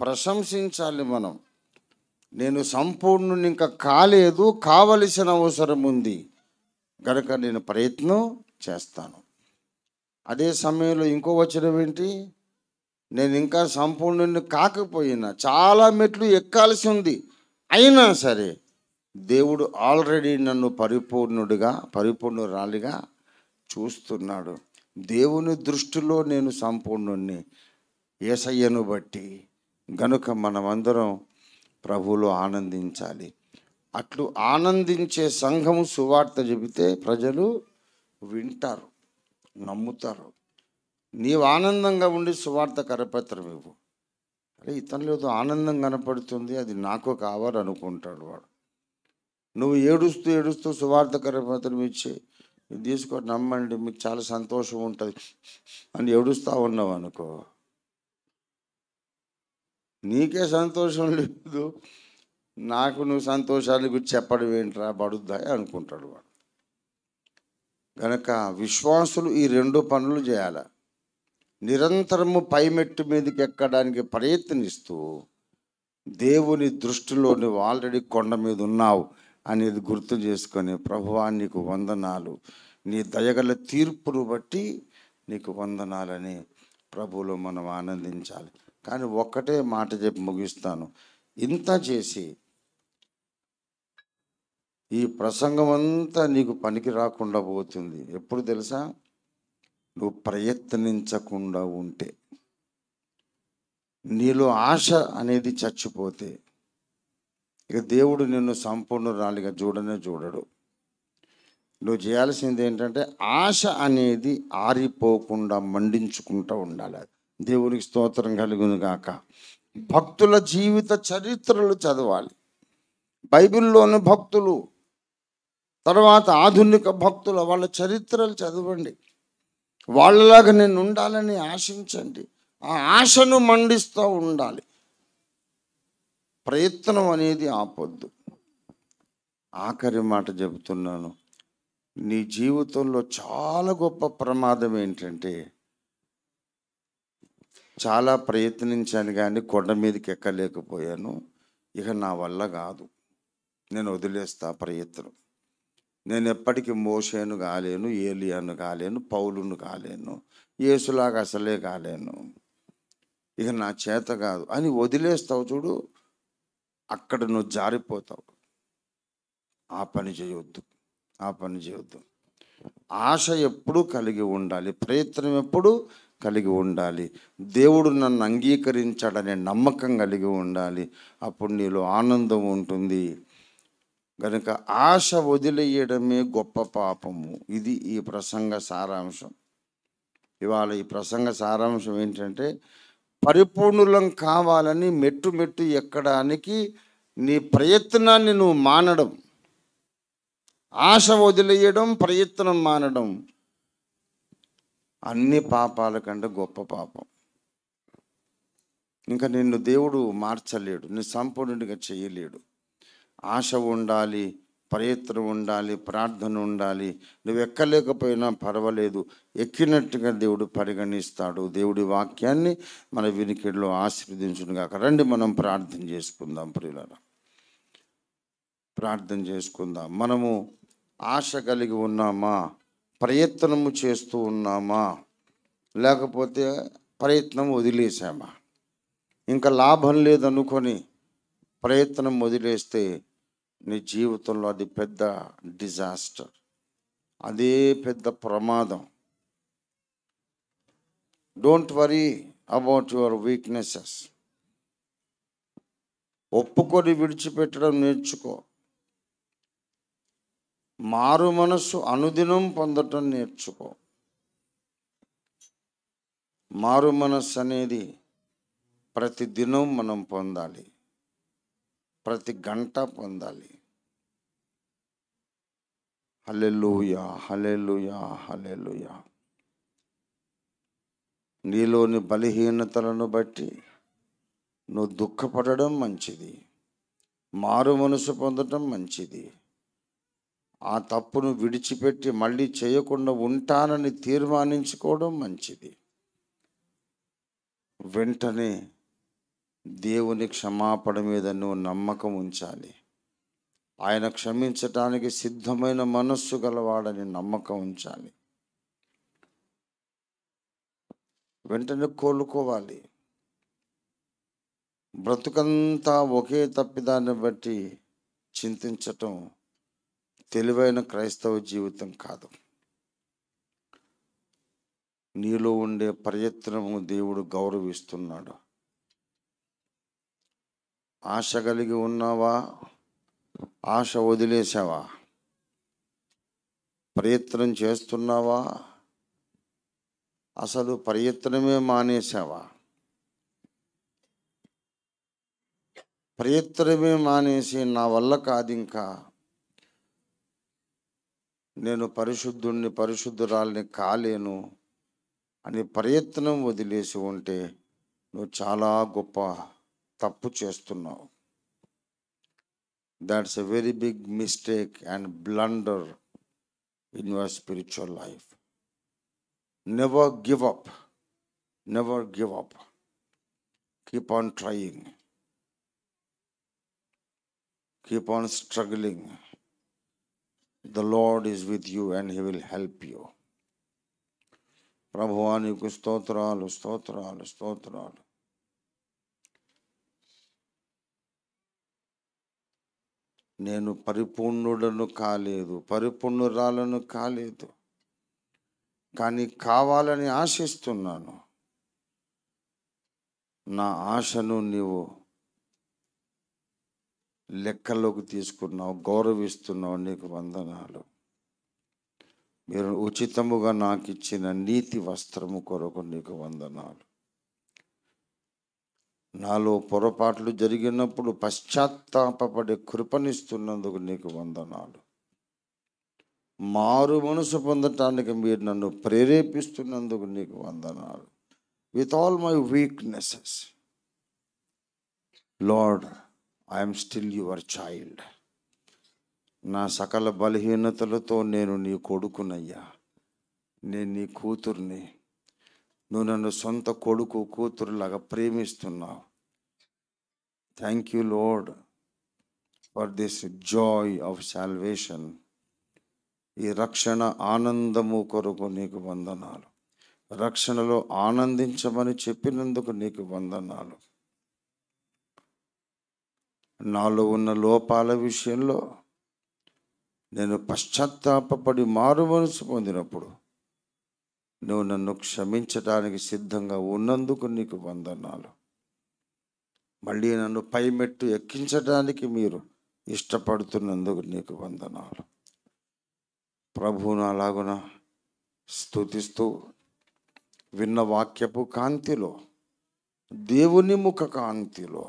Speaker 1: ప్రశంసించాలి. నేను సంపూర్ణుని ఇంకా కాలేదు, కావలసిన అవసరం ఉంది కనుక నేను ప్రయత్నం చేస్తాను. అదే సమయంలో ఇంకో వచనం ఏంటి? నేను ఇంకా సంపూర్ణుని కాకపోయినా చాలా మెట్లు ఎక్కాల్సి ఉంది, అయినా సరే దేవుడు ఆల్రెడీ నన్ను పరిపూర్ణురాలిగా చూస్తున్నాడు. దేవుని దృష్టిలో నేను సంపూర్ణుణ్ణి యేసయ్యను బట్టి. గనుక మనమందరం ప్రభువులో ఆనందించాలి. అట్లు ఆనందించే సంఘము సువార్త చెబితే ప్రజలు వింటారు, నమ్ముతారు. నీవు ఆనందంగా ఉండి సువార్త కరపత్రం ఇవ్వు. అరే ఇతనిలో ఏదో ఆనందం కనపడుతుంది, అది నాకు కావాలనుకుంటాడు వాడు. నువ్వు ఏడుస్తూ సువార్త కరపత్రం ఇచ్చి ఇది తీసుకొని నమ్మండి మీకు చాలా సంతోషం ఉంటుంది అని ఏడుస్తూ ఉన్నావు అనుకో, నీకే సంతోషం లేదు, నాకు నువ్వు సంతోషాన్ని గురించి చెప్పడం ఏంట్రా బడుద్దాయి అనుకుంటాడు వాడు. కనుక విశ్వాసులు ఈ రెండు పనులు చేయాలి. నిరంతరము పైమెట్టు మీదకి ఎక్కడానికి ప్రయత్నిస్తూ దేవుని దృష్టిలో నువ్వు ఆల్రెడీ కొండ మీద ఉన్నావు అనేది గుర్తు చేసుకొని, ప్రభువా నీకు వందనాలు, నీ దయగల తీర్పును బట్టి నీకు వందనాలని ప్రభువులో మనం ఆనందించాలి. కానీ ఒక్కటే మాట చెప్పి ముగిస్తాను. ఇంత చేసి ఈ ప్రసంగం అంతా నీకు పనికి రాకుండా పోతుంది. ఎప్పుడు తెలుసా? నువ్వు ప్రయత్నించకుండా ఉంటే, నీలో ఆశ అనేది చచ్చిపోతే, ఇక దేవుడు నిన్ను సంపూర్ణురాలిగా చూడడు. నువ్వు చేయాల్సింది ఏంటంటే ఆశ అనేది ఆరిపోకుండా మండించుకుంటూ ఉండాలి. దేవునికి స్తోత్రం కలుగును గాక. భక్తుల జీవిత చరిత్రలు చదవాలి. బైబిల్లోని భక్తులు, తర్వాత ఆధునిక భక్తుల వాళ్ళ చరిత్రలు చదవండి. వాళ్ళలాగా నేను ఉండాలని ఆశించండి. ఆ ఆశను మండిస్తూ ఉండాలి. ప్రయత్నం అనేది ఆపొద్దు. ఆఖరి మాట చెబుతున్నాను, నీ జీవితంలో చాలా గొప్ప ప్రమాదం ఏంటంటే, చాలా ప్రయత్నించాను కానీ కొండ మీదకి ఎక్కలేకపోయాను, ఇక నా వల్ల కాదు, నేను వదిలేస్తా ప్రయత్నం, నేను ఎప్పటికీ మోషేను కాలేను, ఏలియాను కాలేను, పౌలును కాలేను, యేసులాగా అసలే కాలేను, ఇక నా చేత కాదు అని వదిలేస్తావు చూడు, అక్కడ నువ్వు జారిపోతావు. ఆ పని చేయొద్దు. ఆశ ఎప్పుడూ కలిగి ఉండాలి, ప్రయత్నం ఎప్పుడూ కలిగి ఉండాలి. దేవుడు నన్ను అంగీకరించాడనే నమ్మకం కలిగి ఉండాలి. అప్పుడు నీలో ఆనందం ఉంటుంది. కనుక ఆశ వదిలేయడమే గొప్ప పాపము. ఇది ఈ ప్రసంగ సారాంశం. ఇవాళ ఈ ప్రసంగ సారాంశం ఏంటంటే, పరిపూర్ణులం కావాలని మెట్టు ఎక్కడానికి నీ ప్రయత్నాన్ని నువ్వు మానడం, ఆశ వదిలేయడం, ప్రయత్నం మానడం అన్ని పాపాల కంటే గొప్ప పాపం. ఇంకా నిన్ను దేవుడు మార్చలేడు, నీ సంపూర్ణుడిగా చేయలేడు. ఆశ ఉండాలి, ప్రయత్నం ఉండాలి, ప్రార్థన ఉండాలి. నువ్వు ఎక్కలేకపోయినా పర్వాలేదు, ఎక్కినట్టుగా దేవుడు పరిగణిస్తాడు. దేవుడి వాక్యాన్ని మన వినికిడిలో ఆశీర్వదించునుగాక. రండి మనం ప్రార్థన చేసుకుందాం. ప్రియులారా, ప్రార్థన చేసుకుందాం. మనము ఆశ కలిగి ఉన్నామా? ప్రయత్నము చేస్తూ ఉన్నామా? లేకపోతే ప్రయత్నం వదిలేసామా? ఇంకా లాభం లేదనుకొని ప్రయత్నం వదిలేస్తే నీ జీవితంలో అది పెద్ద డిజాస్టర్, అదే పెద్ద ప్రమాదం. Don't worry about your weaknesses. ఒప్పుకొని విడిచిపెట్టడం నేర్చుకో. మారు మనస్సు అనుదినం పొందటం నేర్చుకో. మారు మనస్సు అనేది ప్రతి దినం మనం పొందాలి, ప్రతి గంట పొందాలి. హల్లెలూయా, హల్లెలూయా, హల్లెలూయా. నీలోని బలహీనతలను బట్టి నువ్వు దుఃఖపడడం మంచిది, మారు మనసు పొందడం మంచిది. ఆ తప్పును విడిచిపెట్టి మళ్ళీ చేయకుండా ఉంటానని తీర్మానించుకోవడం మంచిది. వెంటనే దేవుని క్షమాపణ మీద నువ్వు నమ్మకం ఉంచాలి. ఆయన క్షమించటానికి సిద్ధమైన మనస్సు గలవాడని నమ్మకం ఉంచాలి. వెంటనే కోలుకోవాలి. బ్రతుకంతా ఒకే తప్పిదాన్ని బట్టి చింతించటం తెలివైన క్రైస్తవ జీవితం కాదు. నీలో ఉండే ప్రయత్నము దేవుడు గౌరవిస్తున్నాడు. ఆశ కలిగి ఉన్నావా? ఆశ వదిలేసావా? ప్రయత్నం చేస్తున్నావా? అసలు ప్రయత్నమే మానేసావా? ప్రయత్నమే మానేసి నా వల్ల కాదు, ఇంకా నేను పరిశుద్ధుణ్ణి పరిశుద్ధురాల్ని కాలేను అని ప్రయత్నం వదిలేసి ఉంటే నువ్వు చాలా గొప్ప తప్పు చేస్తున్నావు. That's a very big mistake and blunder in your spiritual life. Never give up. Never give up. Keep on trying. Keep on struggling. The Lord is with you and He will help you. ప్రభువా నీకు స్తోత్రాలు, స్తోత్రాలు, స్తోత్రాలు. నేను పరిపూర్ణుడను కాలేదు, పరిపూర్ణురాలను కాలేదు, కానీ కావాలని ఆశిస్తున్నాను. నా ఆశను నీవు లెక్కలోకి తీసుకున్నావు, గౌరవిస్తున్నావు. నీకు వందనాలు. మీరు ఉచితముగా నాకు ఇచ్చిన నీతి వస్త్రము కొరకు నీకు వందనాలు. నాలో పొరపాట్లు జరిగినప్పుడు పశ్చాత్తాపపడే కృపనిస్తున్నందుకు నీకు వందనాలు. మారు మనసు పొందటానికి మీరు నన్ను ప్రేరేపిస్తున్నందుకు నీకు వందనాలు. With all my weaknesses, lord, I'm still your child. నా సకల బలహీనతలతో నేను నీ కొడుకునయ్యా, నేను నీ కూతుర్ని. నువ్వు నన్ను సొంత కొడుకు కూతురులాగా ప్రేమిస్తున్నావు. Thank you Lord for this joy of salvation. ఈ రక్షణ ఆనందము కొరకు నీకు వందనాలు. రక్షణలో ఆనందించమని చెప్పినందుకు నీకు వందనాలు. నాలో ఉన్న లోపాల విషయంలో నేను పశ్చాత్తాపపడి మారు మనసు పొందినప్పుడు నువ్వు నన్ను క్షమించడానికి సిద్ధంగా ఉన్నందుకు నీకు వందనాలు. మళ్ళీ నన్ను పైమెట్టు ఎక్కించడానికి మీరు ఇష్టపడుతున్నందుకు నీకు వందనాలు. ప్రభువును అలాగున స్తుతిస్తూ విన్న వాక్యపు కాంతిలో, దేవుని ముఖ కాంతిలో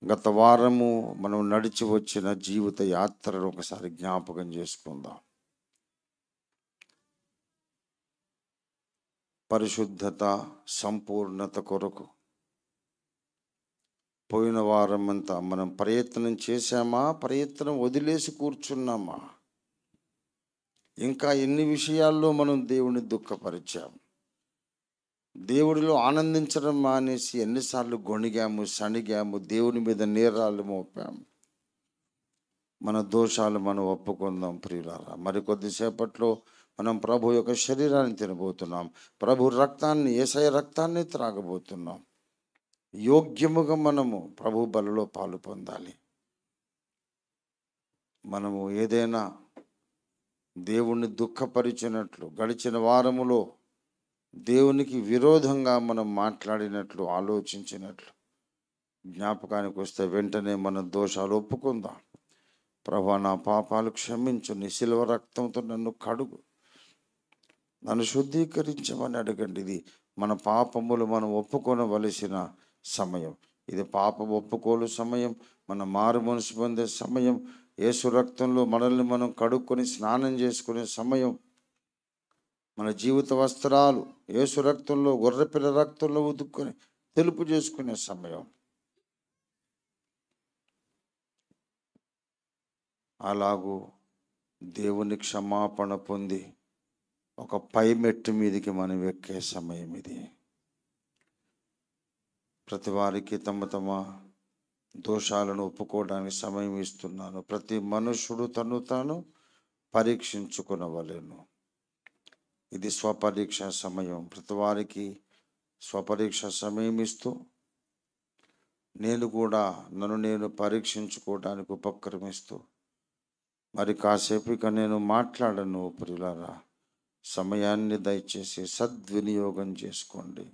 Speaker 1: గత వారము మనం నడిచి వచ్చిన జీవిత యాత్రను ఒకసారి జ్ఞాపకం చేసుకుందాం. పరిశుద్ధత, సంపూర్ణత కొరకు పోయిన వారం అంతా మనం ప్రయత్నం చేశామా? ప్రయత్నం వదిలేసి కూర్చున్నామా? ఇంకా ఎన్ని విషయాల్లో మనం దేవుని దుఃఖపరిచాము? దేవుడిలో ఆనందించడం మానేసి ఎన్నిసార్లు గొణిగాము, సణిగాము, దేవుని మీద నేరాలు మోపాము. మన దోషాలు మనం ఒప్పుకుందాం ప్రియులారా. మరికొద్దిసేపట్లో మనం ప్రభు యొక్క శరీరాన్ని తినబోతున్నాం. ప్రభు రక్తాన్ని, యేసయ్య రక్తాన్ని త్రాగబోతున్నాం. యోగ్యముగా మనము ప్రభు బలలో పాలు పొందాలి. మనము ఏదైనా దేవుణ్ణి దుఃఖపరిచినట్లు, గడిచిన వారములో దేవునికి విరోధంగా మనం మాట్లాడినట్లు, ఆలోచించినట్లు జ్ఞాపకానికి వస్తే వెంటనే మన దోషాలు ఒప్పుకుందాం. ప్రభా, నా పాపాలు క్షమించు, నీ శిలువ రక్తంతో నన్ను కడుగు, నన్ను శుద్ధీకరించమని అడగండి. ఇది మన పాపములు మనం ఒప్పుకొనవలసిన సమయం. ఇది పాప ఒప్పుకోలు సమయం, మన మారు మనసు పొందే సమయం, యేసు రక్తంలో మనల్ని మనం కడుక్కొని స్నానం చేసుకునే సమయం. మన జీవిత వస్త్రాలు యేసు రక్తంలో, గొర్రెపిల్ల రక్తంలో ఉతుక్కొని తెలుపు చేసుకునే సమయం. అలాగూ దేవుని క్షమాపణ పొంది ఒక పై మెట్టు మీదికి మనం ఎక్కే సమయం ఇది. ప్రతి వారికి తమ తమ దోషాలను ఒప్పుకోవడానికి సమయం ఇస్తున్నాను. ప్రతి మనుషుడు తను తాను పరీక్షించుకునవలెను. ఇది స్వపరీక్ష సమయం. ప్రతి వారికి స్వపరీక్ష సమయం ఇస్తూ నేను కూడా నన్ను నేను పరీక్షించుకోవడానికి ఉపక్రమిస్తూ మరి కాసేపు ఇక నేను మాట్లాడను. ప్రియులారా, సమయాన్ని దయచేసి సద్వినియోగం చేసుకోండి.